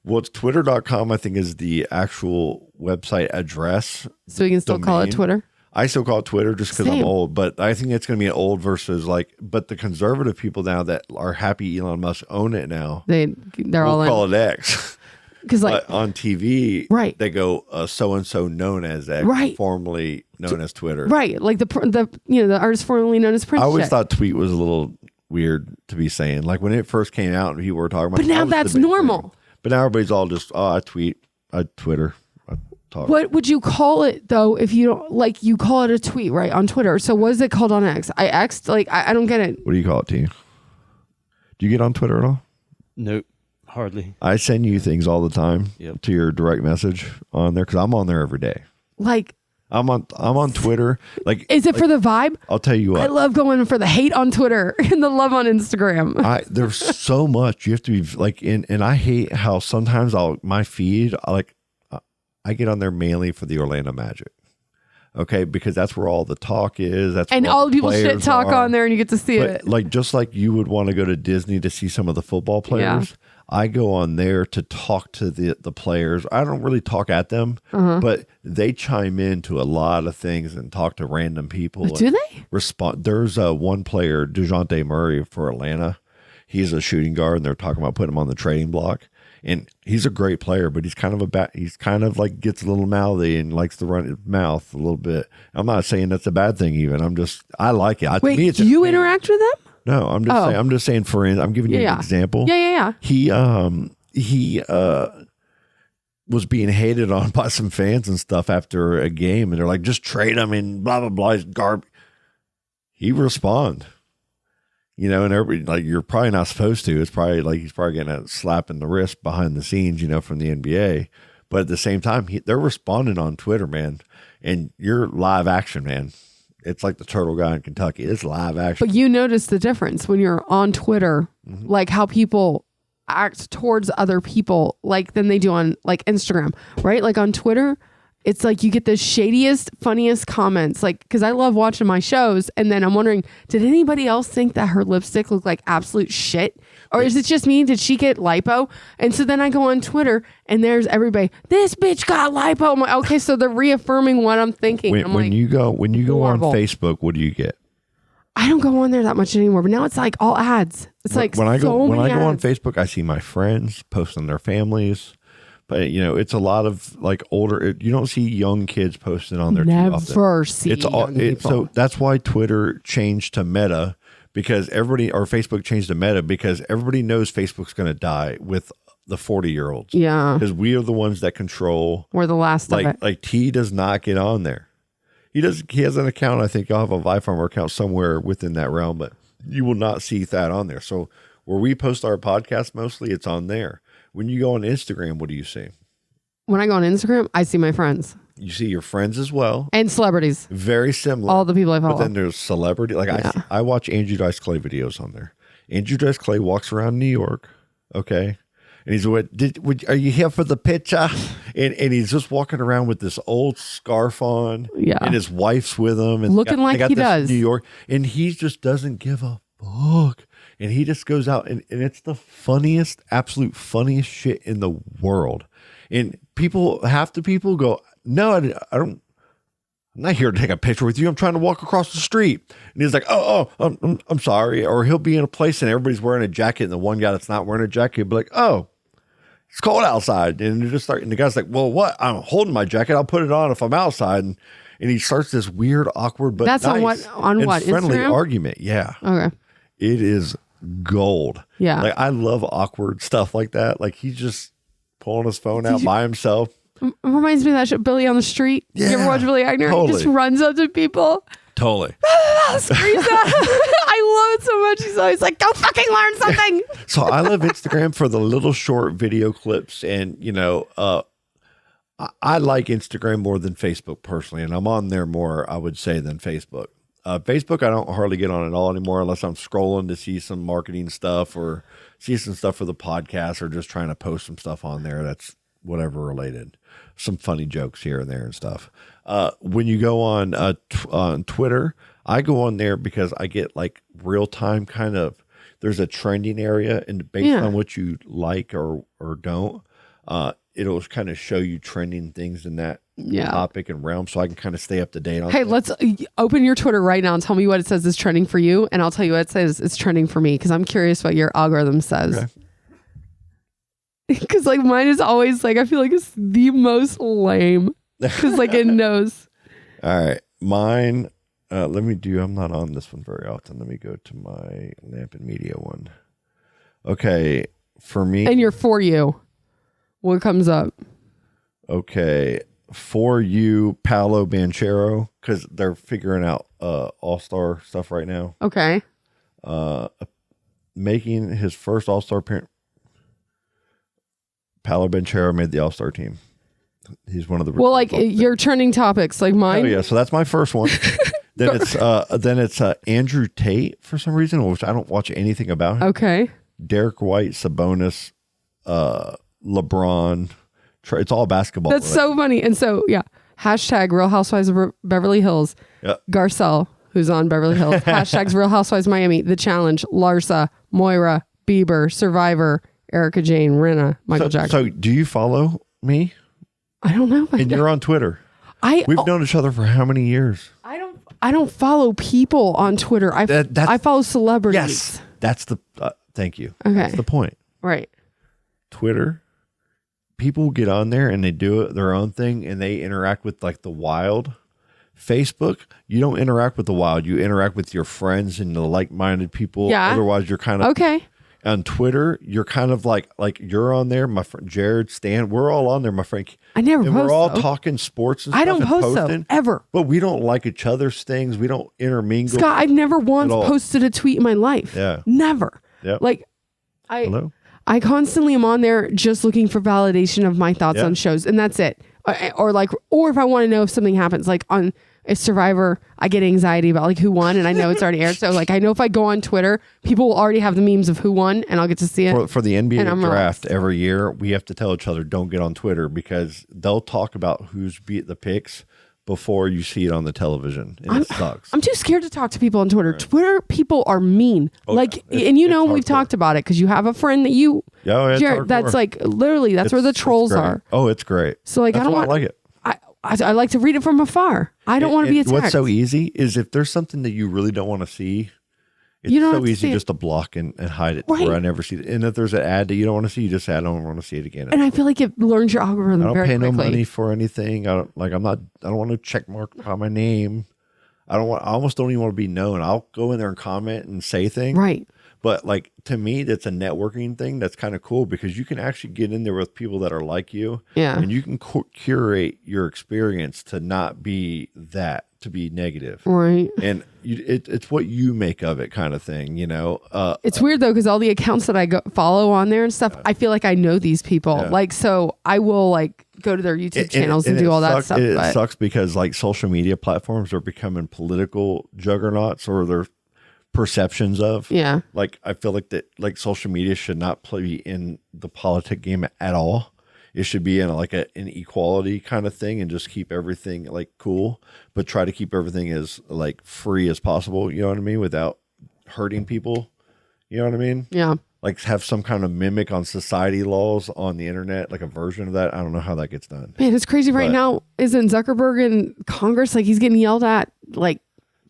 Well, it's twitter.com, I think, is the actual website address. So we can still call it Twitter? I still call it Twitter just because I'm old, but I think it's going to be an old versus but the conservative people now that are happy Elon Musk own it now. They're all call it X. Because on TV, right, they go so-and-so known as X, right, formerly known as Twitter. Right. Like the artist formerly known as Prince. I always thought tweet was a little weird to be saying. Like when it first came out and people were talking about it. But now that's normal. Thing. But now everybody's all just, I tweet, I Twitter. Talk. What would you call it though if you don't like you call it a tweet right on Twitter? So what is it called on X? I X'd I don't get it. What do you call it, T? Do you get on Twitter at all? Nope, hardly. I send you things all the time to your direct message on there because I'm on there every day. Like I'm on Twitter. Like, is it for the vibe? I'll tell you what. I love going for the hate on Twitter and the love on Instagram. There's so much you have to be like in, and I hate how sometimes my feed I get on there mainly for the Orlando Magic. Okay, because that's where all the talk is. That's and all the people shit talk on there, and you get to see it. Like just like you would want to go to Disney to see some of the football players. Yeah. I go on there to talk to the players. I don't really talk at them, but they chime into a lot of things and talk to random people. Do they respond? There's one player, DeJounte Murray for Atlanta. He's a shooting guard, and they're talking about putting him on the trading block. And he's a great player, but he's kind of like gets a little mouthy and likes to run his mouth a little bit. I'm not saying that's a bad thing. Even I like it. Wait, me, do you interact with them? No, I'm just saying. For I'm giving you an example. Yeah. He was being hated on by some fans and stuff after a game, and they're like, just trade him and blah blah blah. He's garbage. He respond. And everybody, like, you're probably not supposed to. It's probably like he's probably getting a slap in the wrist behind the scenes, from the NBA. But at the same time, they're responding on Twitter, man. And you're live action, man. It's like the turtle guy in Kentucky. It's live action. But you notice the difference when you're on Twitter, like how people act towards other people, like than they do on like Instagram, right? Like on Twitter, it's like you get the shadiest, funniest comments. Like, because I love watching my shows, and then I'm wondering, did anybody else think that her lipstick looked like absolute shit? Or is it just me? Did she get lipo? And so then I go on Twitter, and there's everybody, this bitch got lipo. I'm like, okay, so they're reaffirming what I'm thinking. When you go on Facebook, what do you get? I don't go on there that much anymore, but now it's like all ads. It's like when I go ads. on Facebook, I see my friends posting their families, But you know, it's a lot of like older. You don't see young kids posting on there too often. Never see It's all young people. so that's why Twitter changed to Meta because everybody, or Facebook changed to Meta because everybody knows Facebook's going to die with the 40-year-olds. Yeah. Because we are the ones that control. We're the last of it. Like T does not get on there. He has an account. I think I'll have a Vi-Farmer account somewhere within that realm, but you will not see that on there. So where we post our podcast mostly, it's on there. When you go on Instagram, what do you see? When I go on Instagram, I see my friends. You see your friends as well. And celebrities. Very similar. All the people I follow. But then there's celebrity. Like I watch Andrew Dice Clay videos on there. Andrew Dice Clay walks around New York. Okay. And he's are you here for the picture? And he's just walking around with this old scarf on. Yeah. And his wife's with him. And Looking like he does. New York. And he just doesn't give a fuck. And he just goes out and it's the funniest, absolute funniest shit in the world. And half the people go, no, I don't. I'm not here to take a picture with you. I'm trying to walk across the street. And he's like, I'm sorry. Or he'll be in a place and everybody's wearing a jacket. And the one guy that's not wearing a jacket will be like, oh, it's cold outside. And the guy's like, well, what? I'm holding my jacket. I'll put it on if I'm outside. And he starts this weird, awkward, but that's nice on what? friendly Instagram? argument. Yeah. Okay. It is gold. Yeah. Like I love awkward stuff like that. Like he's just pulling his phone out by himself. It reminds me of that show, Billy on the Street. Yeah, you ever watch Billy Eichner? totally. He just runs up to people. Totally. Screams out. I love it so much. He's always like, go fucking learn something. So I love Instagram for the little short video clips. And, you know, I like Instagram more than Facebook personally. And I'm on there more, I would say, than Facebook. Facebook, I don't hardly get on at all anymore unless I'm scrolling to see some marketing stuff or see some stuff for the podcast or just trying to post some stuff on there that's whatever related. Some funny jokes here and there and stuff. When you go on Twitter, I go on there because I get like real time kind of, there's a trending area and based on what you like or don't, it'll kind of show you trending things in that topic and realm so I can kind of stay up to date on Hey, let's open your Twitter right now and tell me what it says is trending for you. And I'll tell you what it says is trending for me because I'm curious what your algorithm says. Okay. Because like mine is always like, I feel like it's the most lame because like it knows. All right. Mine, I'm not on this one very often. Let me go to my Lamp and Media one. Okay. For me. And you're For You. What comes up? Okay. For You, Paolo Banchero, because they're figuring out All-Star stuff right now. Okay. Making his first All-Star appearance. Paolo Banchero made the All-Star team. He's one of the your trending topics like mine. Oh yeah, so that's my first one. then it's Andrew Tate for some reason, which I don't watch anything about him. Okay. Derek White, Sabonis, LeBron. It's all basketball. That's so funny. And so hashtag Real Housewives of Beverly Hills. Yep. Garcelle, who's on Beverly Hills. Hashtags Real Housewives Miami. The Challenge. Larsa, Moira, Bieber, Survivor, Erica Jane, Rinna, Michael Jackson. So do you follow me? I don't know. And you're on Twitter. We've known each other for how many years? I don't follow people on Twitter. I follow celebrities. Yes. That's the thank you. Okay. That's the point. Right. Twitter, people get on there and they do their own thing and they interact with like the wild. Facebook, you don't interact with the wild. You interact with your friends and the like-minded people. Yeah. Otherwise, you're kind of okay. On Twitter, you're kind of like you're on there. My friend Jared, Stan, we're all on there. My friend, I never and post. We're all though. talking sports and stuff. I don't and post posting, ever. but we don't like each other's things. We don't intermingle. Scott, I've never once posted a tweet in my life. Yeah, never. Yeah, like I constantly am on there just looking for validation of my thoughts on shows, and that's it. Or if I want to know if something happens, like if Survivor, I get anxiety about like who won, and I know it's already aired. So like I know if I go on Twitter, people will already have the memes of who won, and I'll get to see it. For the NBA draft every year, we have to tell each other don't get on Twitter because they'll talk about who's beat the picks before you see it on the televition, and it sucks. I'm too scared to talk to people on Twitter. Right. Twitter people are mean. And you know we've talked about it because you have a friend that you, Jared, that's like literally that's where the trolls are. Oh, it's great. So like I like it. I like to read it from afar. I don't want to be attacked. What's so easy is if there's something that you really don't want to see, It's You don't so have to easy see just to block and hide it Right. where I never see it. And if there's an ad that you don't want to see, you just say, I don't want to see it again. And I feel like it learns your algorithm I don't very pay quickly. no money for anything. I don't want to check mark by my name. I almost don't even want to be known. I'll go in there and comment and say things. Right. But like, to me, that's a networking thing. That's kind of cool because you can actually get in there with people that are like you. Yeah. And you can curate your experience to not be that, to be negative. Right. And it's what you make of it kind of thing, you know? It's weird though, because all the accounts that I follow on there and stuff, I feel like I know these people. Yeah. Like, so I will like go to their YouTube channels and do all that stuff. It sucks because like social media platforms are becoming political juggernauts, or they're perceptions of. Yeah. Like, I feel like that, like, social media should not play in the politic game at all. It should be in like an equality kind of thing and just keep everything like cool, but try to keep everything as like free as possible. You know what I mean? Without hurting people. You know what I mean? Yeah. Like, have some kind of mimic on society laws on the internet, like a version of that. I don't know how that gets done. Man, it's crazy right now. Isn't Zuckerberg in Congress? Like, he's getting yelled at, like,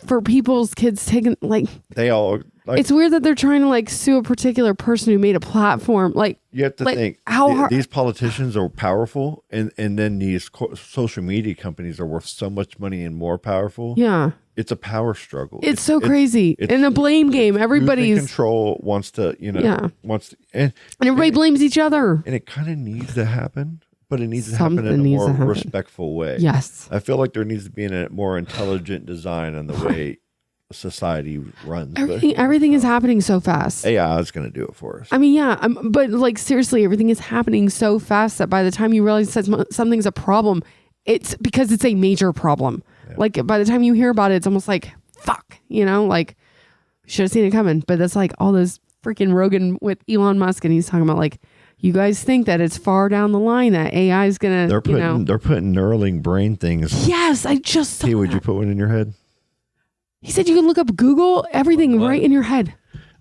for people's kids taking, like, They all, like, it's weird that they're trying to like sue a particular person who made a platform. Like, you have to like, think how hard. these politicians are powerful, and then these social media companies are worth so much money and more powerful. Yeah. It's a power struggle. It's so crazy. In a blame game, everybody's control wants to, and everybody blames each other. And it kind of needs to happen, but it needs to Something happen in a needs more to happen. respectful way. Yes. I feel like there needs to be a more intelligent design on the way society runs. Everything is happening so fast. AI is going to do it for us. I mean, yeah, but like seriously, everything is happening so fast that by the time you realize that something's a problem, it's because it's a major problem. Yeah. Like by the time you hear about it, it's almost like, fuck, like should have seen it coming. But that's like all this freaking Rogan with Elon Musk, and he's talking about like, you guys think that it's far down the line that AI is gonna. They're putting Neuralink brain things. Yes, I just saw. Hey, would you put one in your head? He said you can look up Google everything right in your head.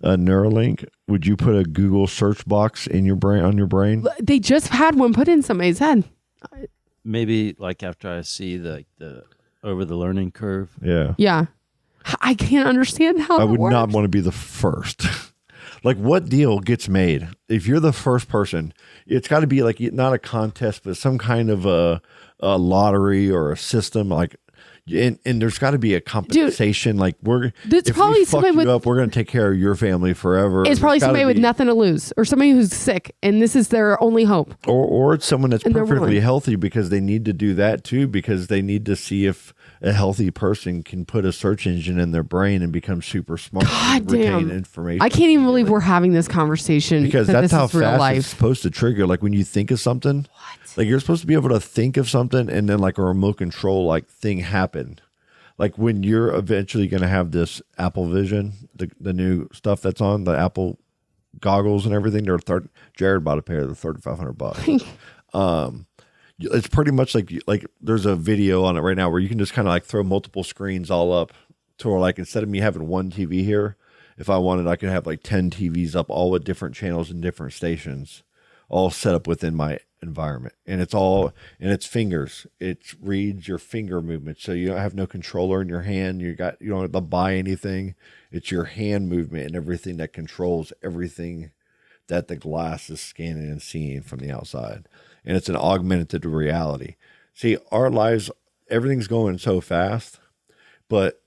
Neuralink. Would you put a Google search box in your brain on your brain? They just had one put in somebody's head. Maybe like after I see the over the learning curve. Yeah. Yeah. I can't understand how. I would not want to be the first. Like, what deal gets made? If you're the first person, it's got to be like not a contest, but some kind of a lottery or a system. Like, and there's got to be a compensation. Dude, like it's probably somebody with up, we're going to take care of your family forever. It's probably somebody with nothing to lose, or somebody who's sick, and this is their only hope. Or it's someone that's perfectly healthy, because they need to do that too, because they need to see if a healthy person can put a search engine in their brain and become super smart. God retain damn. Information. I can't even believe we're having this conversation, because that's how fast it's supposed to trigger. Like when you think of something, like you're supposed to be able to think of something and then like a remote control like thing happen. Like when you're eventually going to have this Apple Vision, the new stuff that's on the Apple goggles and everything. Jared bought a pair of $3,500. It's pretty much like there's a video on it right now where you can just kind of like throw multiple screens all up to where, like, instead of me having one TV here, if I wanted, I could have like 10 TVs up, all with different channels and different stations, all set up within my environment. And it's fingers. It reads your finger movement. So you don't have no controller in your hand. You don't have to buy anything. It's your hand movement and everything that controls everything that the glass is scanning and seeing from the outside. And it's an augmented reality. See, our lives, everything's going so fast, but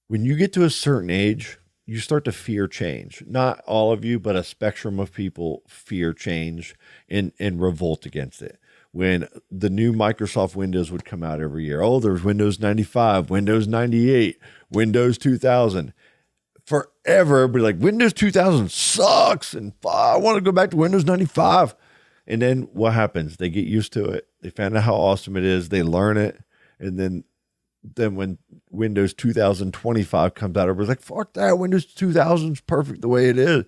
when you get to a certain age, you start to fear change. Not all of you, but a spectrum of people fear change and revolt against it. When the new Microsoft Windows would come out every year, there's Windows 95, Windows 98, Windows 2000. Forever, everybody like, Windows 2000 sucks, and I want to go back to Windows 95. And then what happens? They get used to it. They find out how awesome it is. They learn it. And then when Windows 2025 comes out, everybody's like, fuck that. Windows 2000 is perfect the way it is.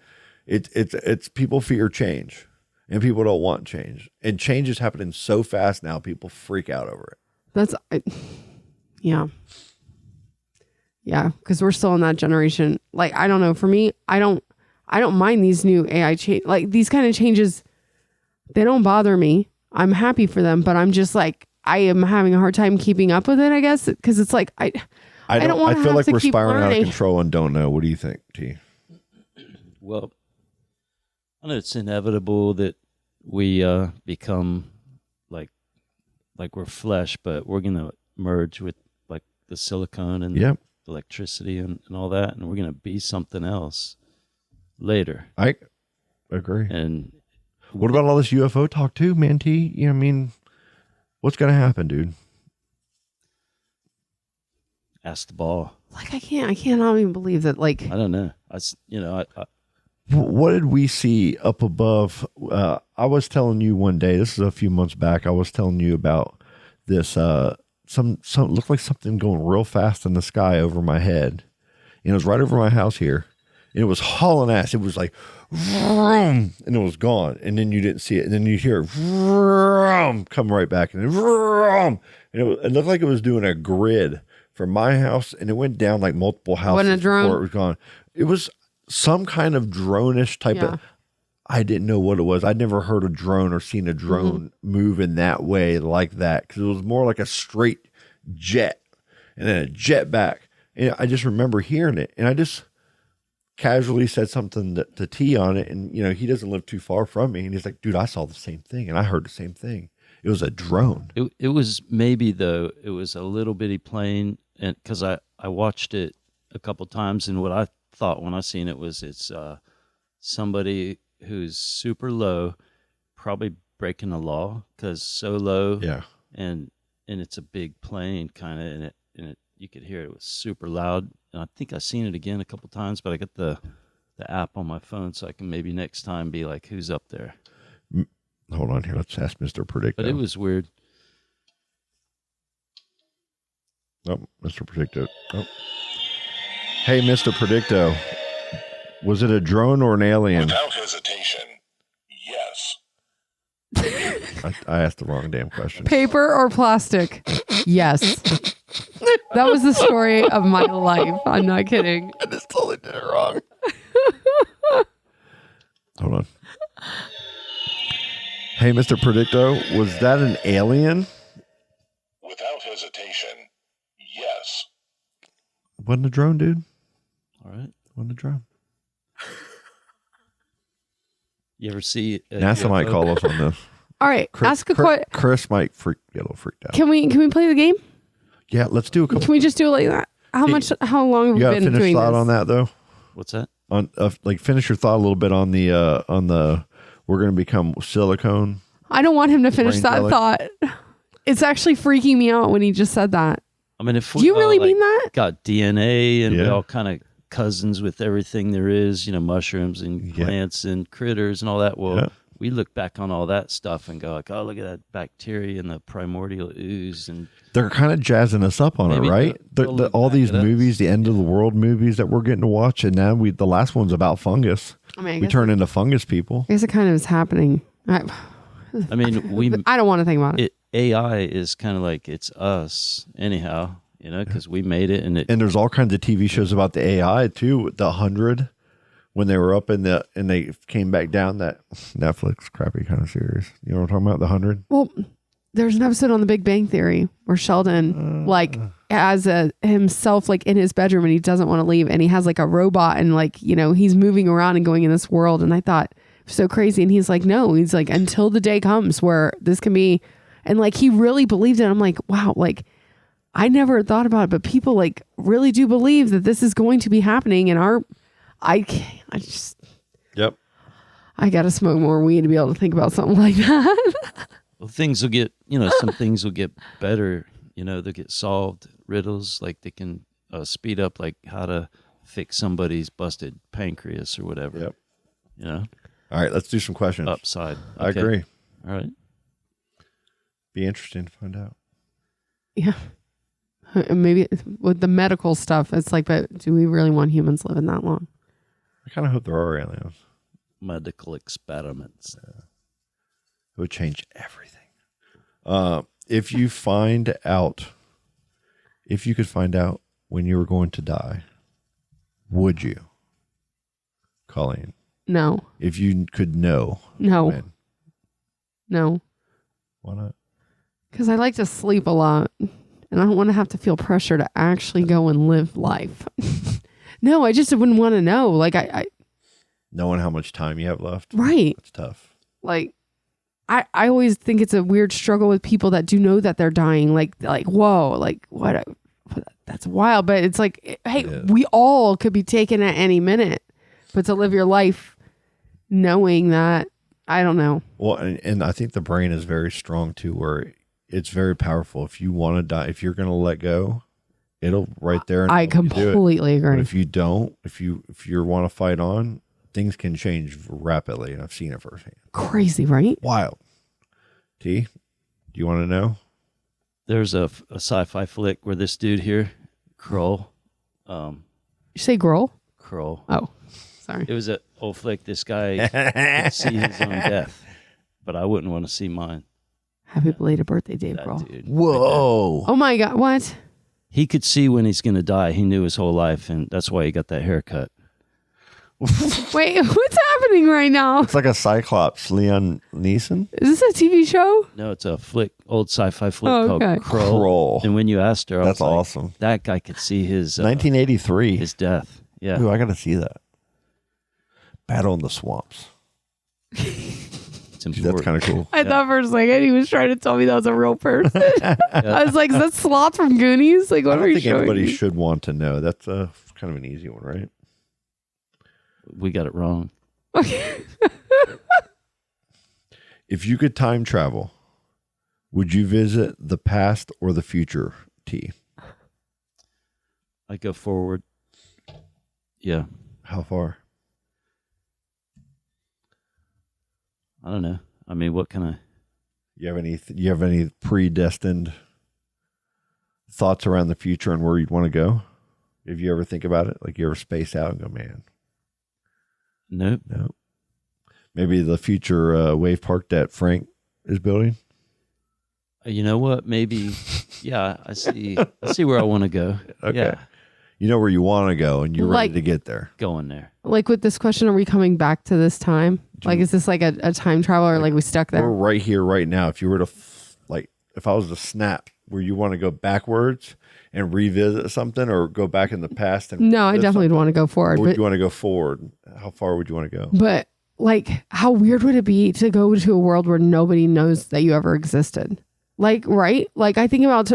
It's people fear change, and people don't want change. And change is happening so fast now, people freak out over it. Yeah. Yeah, because we're still in that generation. Like, I don't know. For me, I don't mind these new AI change. Like, these kind of changes, they don't bother me. I'm happy for them, but I'm just like, I am having a hard time keeping up with it, I guess, because it's like I don't wanna feel have like to we're keep spiraling out of learning. control and don't know. What do you think, T? Well, I know it's inevitable that we become like we're flesh, but we're gonna merge with like the silicone and Yep. electricity and all that, and we're gonna be something else later. I agree. And What about all this UFO talk too, man? T? You know, I mean, what's gonna happen, dude? ask the ball. Like I cannot even believe that. Like I don't know. What did we see up above? I was telling you one day. This is a few months back. I was telling you about this. Some looked like something going real fast in the sky over my head. And it was right over my house here. And it was hauling ass. It was like, vroom, and it was gone. And then you didn't see it. And then you hear it vroom, come right back. And then vroom, and it looked like it was doing a grid from my house. And it went down like multiple houses Wasn't a drone? before it was gone. It was some kind of drone-ish type of. I didn't know what it was. I'd never heard a drone or seen a drone move in that way like that, because it was more like a straight jet and then a jet back. And I just remember hearing it, and I just casually said something to T on it, and you know, he doesn't live too far from me, and he's like, dude, I saw the same thing and I heard the same thing. It was a drone. It was maybe, though, it was a little bitty plane, and because I watched it a couple times, and what I thought when I seen it was it's somebody who's super low, probably breaking the law, because so low, and it's a big plane kind of, and it you could hear it was super loud. And I think I seen it again a couple times, but I got the app on my phone, so I can maybe next time be like, who's up there? Hold on here. Let's ask Mr. Predicto. But it was weird. Oh, Mr. Predicto. Oh. Hey, Mr. Predicto. Was it a drone or an alien? Without hesitation, yes. I asked the wrong damn question. paper or plastic? Yes. That was the story of my life. I'm not kidding. I just totally did it wrong. Hold on. Hey, Mr. Predicto, was that an alien? Without hesitation, yes. Wasn't a drone, dude. All right. Wasn't a drone. You ever see NASA might call us on this. All right. Ask a question. Chris might get a little freaked out. Can we play the game? Yeah, let's do a couple. Can we just do it like that? How long have You we got been to finish doing thought this? on that though. What's that? On like finish your thought a little bit on the we're going to become silicone. I don't want him to finish Brain that jelly. thought. It's actually freaking me out when he just said that. I mean, if we Do you really all, mean that? got DNA and we Yeah. all kind of cousins with everything there is, mushrooms and plants and critters and all that. Well, we look back on all that stuff and go like, oh, look at that bacteria and the primordial ooze. And They're kind of jazzing us up on Maybe it, right? they'll look All back these at us. movies, the end of the world movies that we're getting to watch, and now the last one's about fungus. I mean, We turn into fungus people. I guess it kind of is happening. I mean, I don't want to think about it. AI is kind of like it's us anyhow, because we made it and And there's all kinds of TV shows about the AI too. The 100, when they were up and they came back down, that Netflix crappy kind of series. You know what I'm talking about? The 100. Well, there's an episode on The Big Bang Theory where Sheldon has himself like in his bedroom and he doesn't want to leave, and he has like a robot and he's moving around and going in this world, and I thought so crazy, and he's like, no, he's like, until the day comes where this can be, and like he really believed it. I'm like, wow, like I never thought about it, but people like really do believe that this is going to be happening, and I got to smoke more weed to be able to think about something like that. well, things will get, some things will get better. They'll get solved, riddles, like they can speed up like how to fix somebody's busted pancreas or whatever. Yep. All right, let's do some questions. Upside. I agree. All right. Be interesting to find out. Yeah. Maybe with the medical stuff, it's like, but do we really want humans living that long? I kind of hope there are aliens. Medical experiments. It would change everything. If you could find out when you were going to die, would you, Colleen? No. If you could know. No. When? No. Why not? Because I like to sleep a lot. And I don't want to have to feel pressure to actually go and live life. No, I just wouldn't want to know. Like I Knowing how much time you have left. right. It's tough. Like I always think it's a weird struggle with people that do know that they're dying. Like whoa, like what? That's wild. But it's like, hey, we all could be taken at any minute. But to live your life knowing that, I don't know. Well, and I think the brain is very strong too, where it's very powerful. If you want to die, if you're going to let go, it'll right there. And I completely agree. But if you don't, if you want to fight on, things can change rapidly. And I've seen it firsthand. Crazy, right? Wild. T, do you want to know? There's a sci-fi flick where this dude here, Kroll. You say Grohl? Kroll. Oh, sorry. It was an old flick. This guy could see his own death, but I wouldn't want to see mine. Happy belated birthday, Dave That Grohl. dude. Whoa. Oh my God, what? He could see when he's going to die. He knew his whole life, and that's why he got that haircut. Wait, what's happening right now? It's like a Cyclops, Leon Neeson. Is this a TV show? No, it's a flick, old sci-fi flick Oh, called okay. Kroll. Kroll. And when you asked her, I That's was like, awesome. that guy could see his 1983. his death. Yeah. Ooh, I got to see that. Battle in the Swamps. It's Dude, important. that's kind of cool. I thought for a second he was trying to tell me that was a real person. I was like, is that Sloth from Goonies? Like, I what don't are you think showing anybody me? should want to know. That's kind of an easy one, right? We got it wrong. Okay. If you could time travel, would you visit the past or the future, T? I go forward. Yeah. How far? I don't know. I mean, what can I? You have any predestined thoughts around the future and where you'd want to go? If you ever think about it, like you ever space out and go, man, Nope. no. Maybe the future wave park that Frank is building. You know what? Maybe. Yeah, I see where I want to go. Okay. Yeah, You know where you want to go and you're ready Like- to get there. going there. Like with this question, are we coming back to this time? Like, is this like a time travel or like we stuck there? We're right here, right now. If you were to, if I was to snap, where you want to go backwards and revisit something or go back in the past? And No, I revisit definitely something? want to go forward. Or would But, you want to go forward? How far would you want to go? but like, how weird would it be to go to a world where nobody knows that you ever existed? Like, right? Like, I think about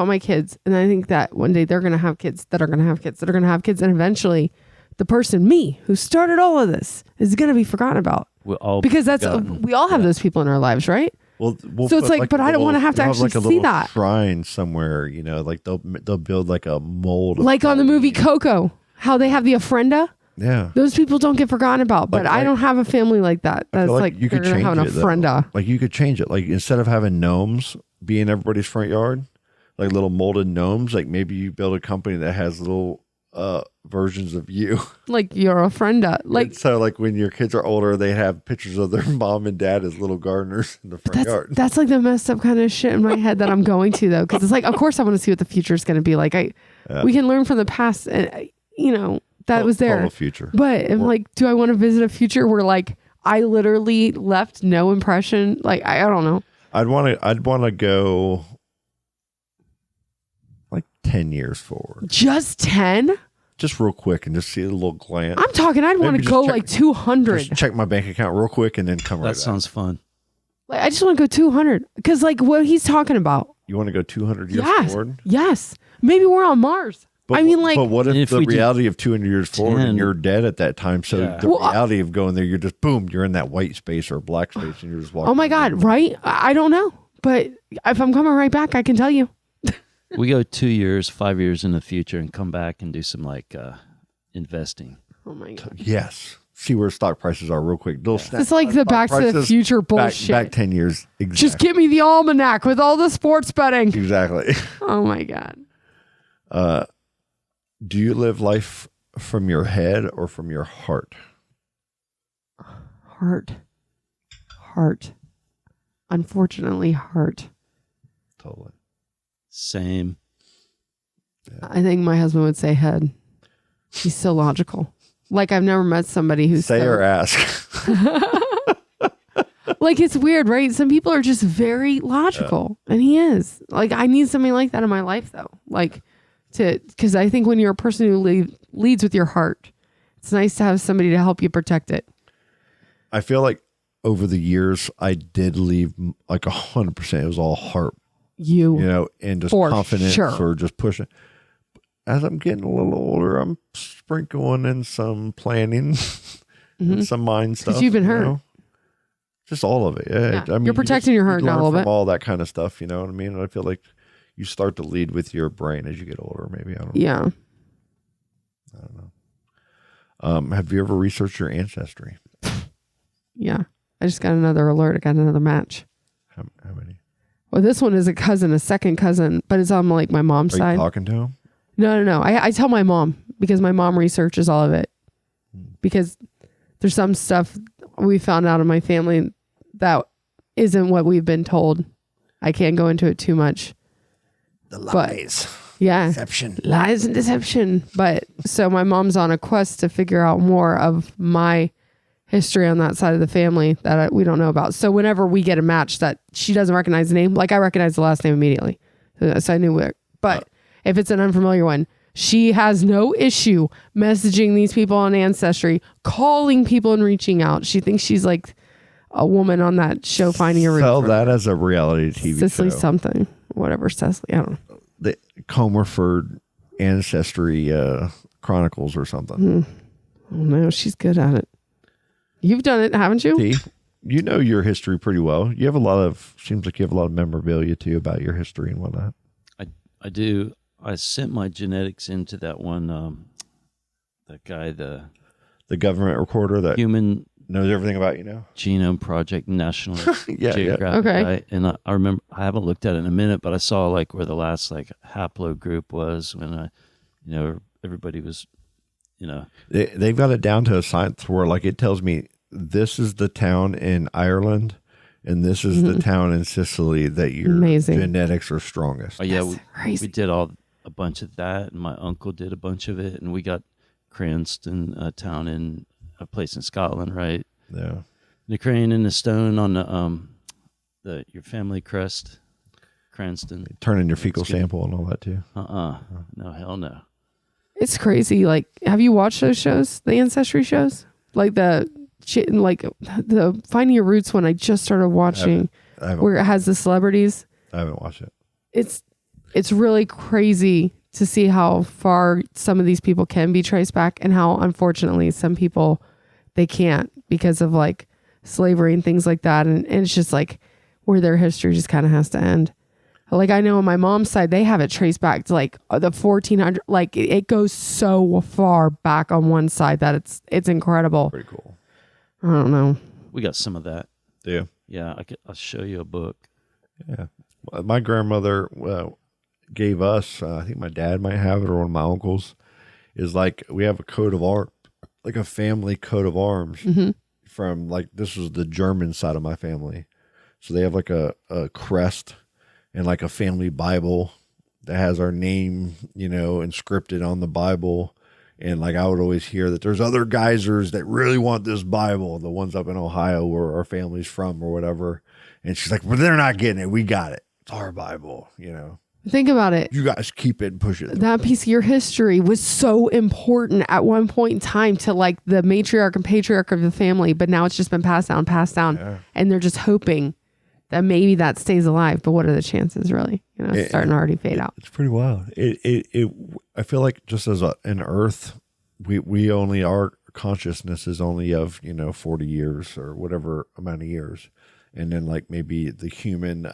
my kids, and I think that one day they're going to have kids that are going to have kids that are going to have kids, and eventually, the person, me, who started all of this, is going to be forgotten about. We'll all Because be that's forgotten. we all have those people in our lives, right? Well, So it's like, but I don't wanna have to actually like a see little that. shrine somewhere. You know, like they'll build like a mold, of Like on the movie Colleen. Coco, how they have the ofrenda. Yeah, Those people don't get forgotten about. But Like- I don't have a family like that. I That's feel like you they're could gonna change have an it. though. ofrenda. Like you could change it. Like instead of having gnomes be in everybody's front yard, like little molded gnomes, like maybe you build a company that has little versions of you. Like your ofrenda. Like And so like when your kids are older, they have pictures of their mom and dad as little gardeners in the front yard. that's like the messed up kind of shit in my head that I'm going to though, because it's like, of course I want to see what the future is going to be like. We can learn from the past, and that was there. Total future. But I'm Or- like, do I want to visit a future where like I literally left no impression? Like I don't know. I'd want to go like 10 years forward. Just 10? Just real quick and just see a little glance. I'm talking. I'd want to just go check- like 200. Just check my bank account real quick and then come right That back. sounds fun. Like I just want to go 200 because like what he's talking about. You want to go 200 years Yes. forward? Yes. Maybe we're on Mars. But, I mean, like, but what And if if the we did reality of 200 years forward 10 and you're dead at that time? So Yeah. the Well, reality of going there, you're just boom, you're in that white space or black space, and you're just walking. oh my God, right? I don't know. But if I'm coming right back, I can tell you. We go 2 years, 5 years in the future, and come back and do some like investing. Oh my God. Yes. See where stock prices are real quick. It's like the Back to the Future bullshit. Back 10 years. Exactly. Just give me the almanac with all the sports betting. Exactly. Oh my God. Do you live life from your head or from your heart? Heart. Unfortunately, heart. Totally. Same. I think my husband would say head. He's so logical. Like I've never met somebody who's Say so, or ask. Like, it's weird, right? Some people are just very logical, and he is. Like, I need something like that in my life, though. Like, because I think when you're a person who leads with your heart, it's nice to have somebody to help you protect it. I feel like over the years, I did leave like 100%. It was all heart, and just confidence or just pushing. As I'm getting a little older, I'm sprinkling in some planning and some mind stuff. Because you've been hurt. Just all of it. Yeah. I mean, you're protecting your heart now a little bit. All that kind of stuff, you know what I mean? And I feel like you start to lead with your brain as you get older, maybe. I don't know. Yeah. I don't know. Have you ever researched your ancestry? Yeah. I just got another alert. I got another match. How many? Well, this one is a second cousin, but it's on like my mom's side. Are you talking to him? No. I tell my mom because my mom researches all of it. Because there's some stuff we found out in my family that isn't what we've been told. I can't go into it too much. The lies. Deception. Lies and deception. But so my mom's on a quest to figure out more of my history on that side of the family that we don't know about. So whenever we get a match that she doesn't recognize the name, like I recognize the last name immediately. So I knew where. But if it's an unfamiliar one, she has no issue messaging these people on Ancestry, calling people and reaching out. She thinks she's like a woman on that show, Finding Your Roots. Sell that as a reality TV Cicely show. something. Whatever, Cicely. I don't know. The Comerford Ancestry Chronicles or something. Oh, no, she's good at it. You've done it, haven't you? See, you know your history pretty well. You have seems like you have a lot of memorabilia too about your history and whatnot. I do. I sent my genetics into that one, that guy, the government recorder that human knows everything about you now. Genome Project, National Geographic. Okay. Guy. And I remember, I haven't looked at it in a minute, but I saw like where the last like haplogroup was when everybody was, They've got it down to a science where like it tells me this is the town in Ireland and this is the town in Sicily that your genetics are strongest. Oh yeah, we did a bunch of that, and my uncle did a bunch of it, and we got Cranston, a town in a place in Scotland, right? Yeah. The crane and the stone on the your family crest, Cranston. Turn in your fecal sample and all that too. No, hell no. It's crazy. Like, have you watched those shows, the Ancestry shows? Like the Finding Your Roots one I just started watching, where it has the celebrities. I haven't watched it. It's really crazy to see how far some of these people can be traced back and how unfortunately some people they can't because of like slavery and things like that. And it's just like where their history just kind of has to end. Like I know on my mom's side, they have it traced back to like the 1400, like it goes so far back on one side that it's incredible. Pretty cool. I don't know. We got some of that. Yeah. Yeah. I'll show you a book. Yeah. My grandmother gave us, I think my dad might have it or one of my uncles, is like we have a coat of arms, like a family coat of arms from like, this was the German side of my family. So they have like a crest and like a family Bible that has our name, inscripted on the Bible. And like I would always hear that there's other geysers that really want this Bible, the ones up in Ohio where our family's from or whatever. And she's like, well, they're not getting it. We got it. It's our Bible, Think about it. You guys keep it and push it. That piece of your history was so important at one point in time to like the matriarch and patriarch of the family, but now it's just been passed down. Yeah. And they're just hoping that maybe that stays alive. But what are the chances really? It's starting to already fade out. It's pretty wild. I feel like just as an Earth, we only, our consciousness is only of, 40 years or whatever amount of years. And then like maybe the human,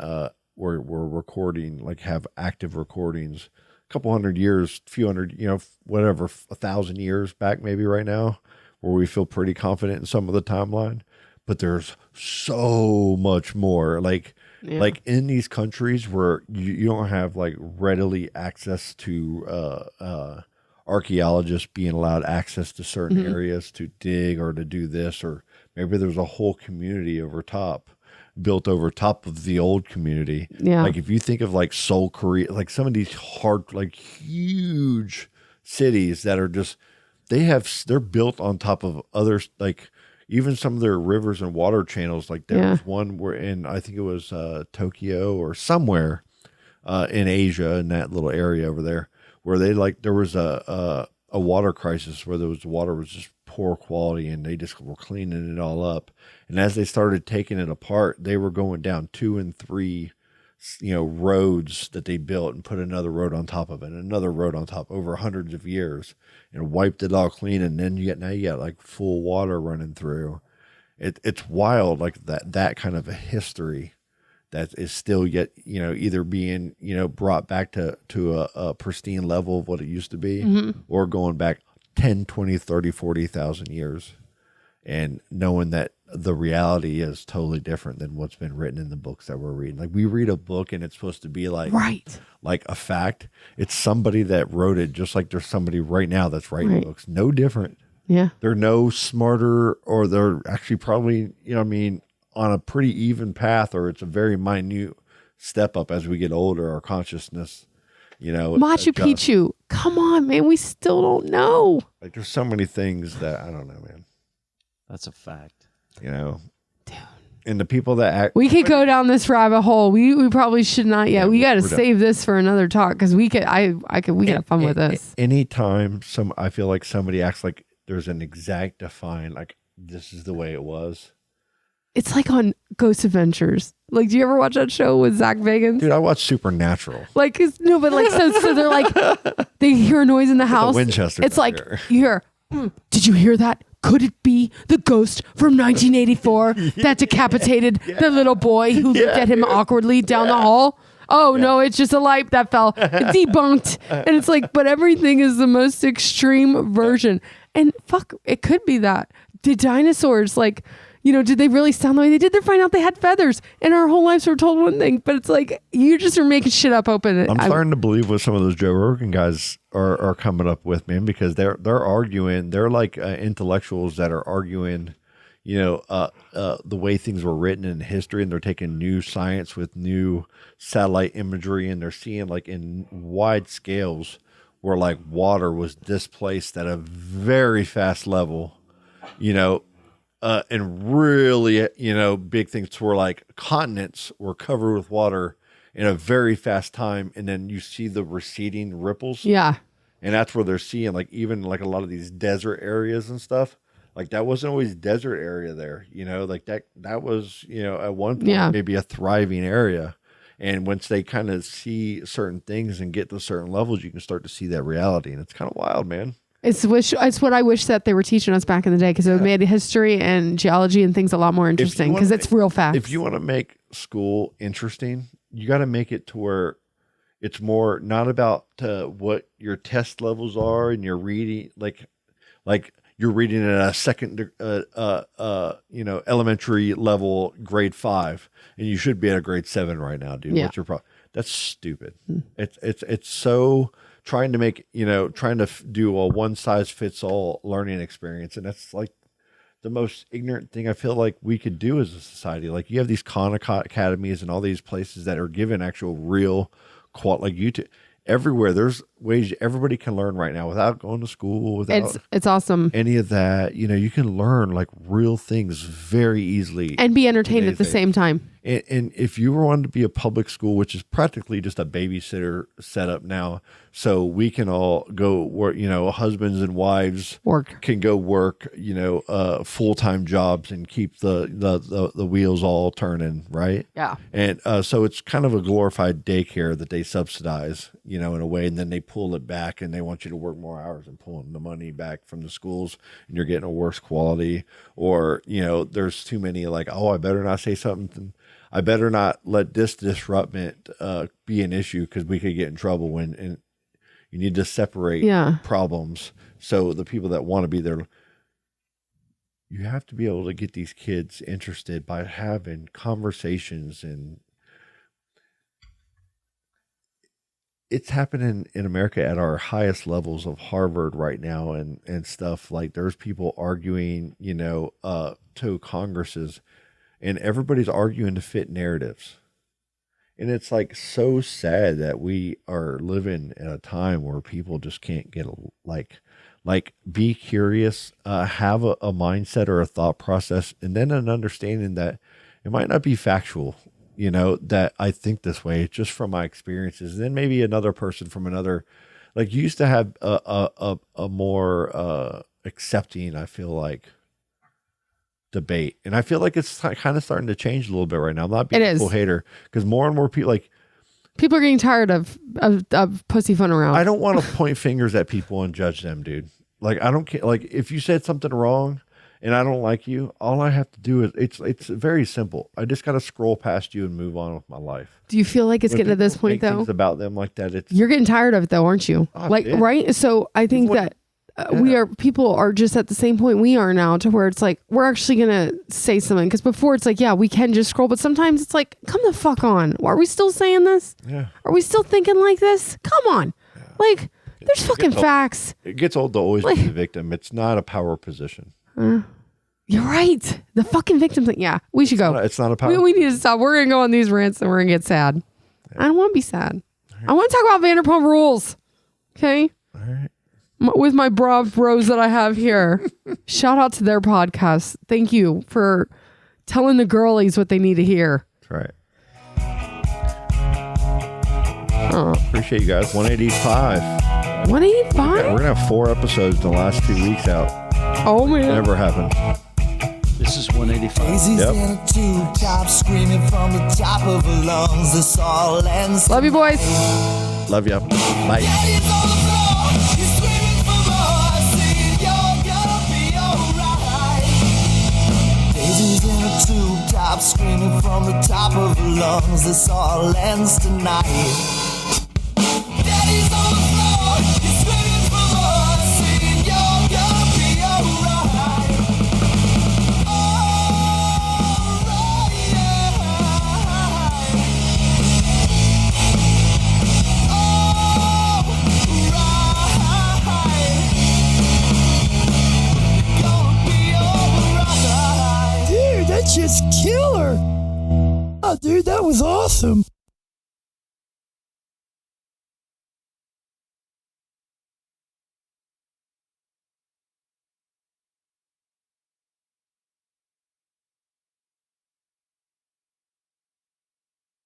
we're recording, like have active recordings, a couple hundred years, few hundred, whatever, 1,000 years back maybe right now, where we feel pretty confident in some of the timeline. But there's so much more, like in these countries where you don't have like readily access to archaeologists being allowed access to certain areas to dig or to do this, or maybe there's a whole community built over top of the old community. Yeah. Like if you think of like Seoul, Korea, like some of these huge cities that are just, they're built on top of others, like even some of their rivers and water channels. Like there was one where I think it was Tokyo or somewhere in Asia, in that little area over there, where there was a water crisis where water was just poor quality, and they just were cleaning it all up. And as they started taking it apart, they were going down 2 and 3, roads that they built and put another road on top of it, and another road on top over hundreds of years, and wiped it all clean. And then you got like full water running through. It's wild, like that kind of a history that is still yet, either being, brought back to a pristine level of what it used to be, or going back 10, 20, 30, 40,000 years, and knowing that the reality is totally different than what's been written in the books that we're reading. Like, we read a book and it's supposed to be like a fact. It's somebody that wrote it, just like there's somebody right now that's writing books. No different. Yeah. They're no smarter, or they're actually probably, on a pretty even path, or it's a very minute step up as we get older, our consciousness, Machu Picchu. Come on, man. We still don't know. Like, there's so many things that I don't know, man. That's a fact. Dude. And the people that act. We could go down this rabbit hole. We probably should not yet. We got to save this for another talk, because we could have fun with this. Anytime I feel like somebody acts like there's an exact define, like this is the way it was. It's like on Ghost Adventures. Like, do you ever watch that show with Zach Bagans? Dude, I watch Supernatural. Like, no, but like, so they're like, they hear a noise in the house. Winchester. It's like, you hear, did you hear that? Could it be the ghost from 1984 that decapitated the little boy who looked at him awkwardly down the hall? Oh, no, it's just a light that fell. Debunked. And it's like, but everything is the most extreme version. And fuck, it could be that. Did dinosaurs, like, did they really sound the way they did? They find out they had feathers, and our whole lives were told one thing. But it's like, you just are making shit up open. I'm starting to believe what some of those Joe Rogan guys are coming up with, man, because they're arguing. They're like intellectuals that are arguing, the way things were written in history, and they're taking new science with new satellite imagery, and they're seeing, like, in wide scales where, like, water was displaced at a very fast level, and really, big things to where, like, continents were covered with water in a very fast time. And then you see the receding ripples. Yeah. And that's where they're seeing, like, even like a lot of these desert areas and stuff. Like, that wasn't always desert area there, like that was, at one point, maybe a thriving area. And once they kind of see certain things and get to certain levels, you can start to see that reality. And it's kind of wild, man. It's what I wish that they were teaching us back in the day, because it made history and geology and things a lot more interesting, because it's real facts. If you want to make school interesting, you got to make it to where it's more not about what your test levels are and you're reading, like you're reading at a second, elementary level, grade 5, and you should be at a grade 7 right now, dude. What's your problem? That's stupid. It's so trying to make, do a one size fits all learning experience. And that's like the most ignorant thing I feel like we could do as a society. Like, you have these Khan academies and all these places that are given actual real like YouTube. Everywhere there's ways everybody can learn right now without going to school, without it's awesome. Any of that, you can learn like real things very easily and be entertained at the same time. And if you wanted to be a public school, which is practically just a babysitter setup now, so we can all go work, husbands and wives can go work, full-time jobs and keep the wheels all turning, right? Yeah. And so it's kind of a glorified daycare that they subsidize, in a way, and then they pull it back and they want you to work more hours and pulling the money back from the schools, and you're getting a worse quality, or, there's too many, like, oh, I better not say something. I better not let this disruption be an issue, because we could get in trouble and you need to separate problems. So the people that want to be there, you have to be able to get these kids interested by having conversations. And it's happening in America at our highest levels of Harvard right now and stuff. Like, there's people arguing, to Congresses, and everybody's arguing to fit narratives. And it's like so sad that we are living in a time where people just can't get like Like, be curious, have a mindset or a thought process, and then an understanding that it might not be factual, you know, that I think this way. It's just from my experiences. And then maybe another person from another, like, you used to have a more accepting, I feel like, debate. And I feel like it's kind of starting to change a little bit right now. I'm not being a full hater, because more and more people, like, people are getting tired of pussyfooting around. I don't want to point fingers at people and judge them, dude. Like, I don't care. Like, if you said something wrong and I don't like you, all I have to do is, it's very simple. I just got to scroll past you and move on with my life. Do you feel like it's getting to this point, though? About them like that. You're getting tired of it, though, aren't you? Oh, like, yeah. right? So I think that people are just at the same point we are now, to where it's like, we're actually going to say something. Because before it's like, yeah, we can just scroll. But sometimes it's like, come the fuck on. Are we still saying this? Yeah. Are we still thinking like this? Come on. Yeah. Like, there's fucking facts. It gets old to always be the victim. It's not a power position. You're right. The fucking victim thing. Yeah, we should go. It's not a power. We need to stop. We're going to go on these rants and we're going to get sad. Yeah. I don't want to be sad. Right. I want to talk about Vanderpump Rules. Okay? All right. With my bros that I have here. Shout out to their podcast. Thank you for telling the girlies what they need to hear. That's right. Appreciate you guys. 185. 185? We're going to have 4 episodes in the last 2 weeks out. Oh, man. Never happened. This is 185. Yep. In a tube top, screaming from the top of her lungs. This all ends. Love you, boys. Love you. Bye. Daddy's on the floor. He's screaming for more. Saying you're gonna be alright. Daisy's in a tube top, screaming from the top of her lungs. This all ends tonight. Daddy's on the floor. He's screaming for more. Saying you're gonna be alright. Dude, that's just killer. Oh, dude, that was awesome.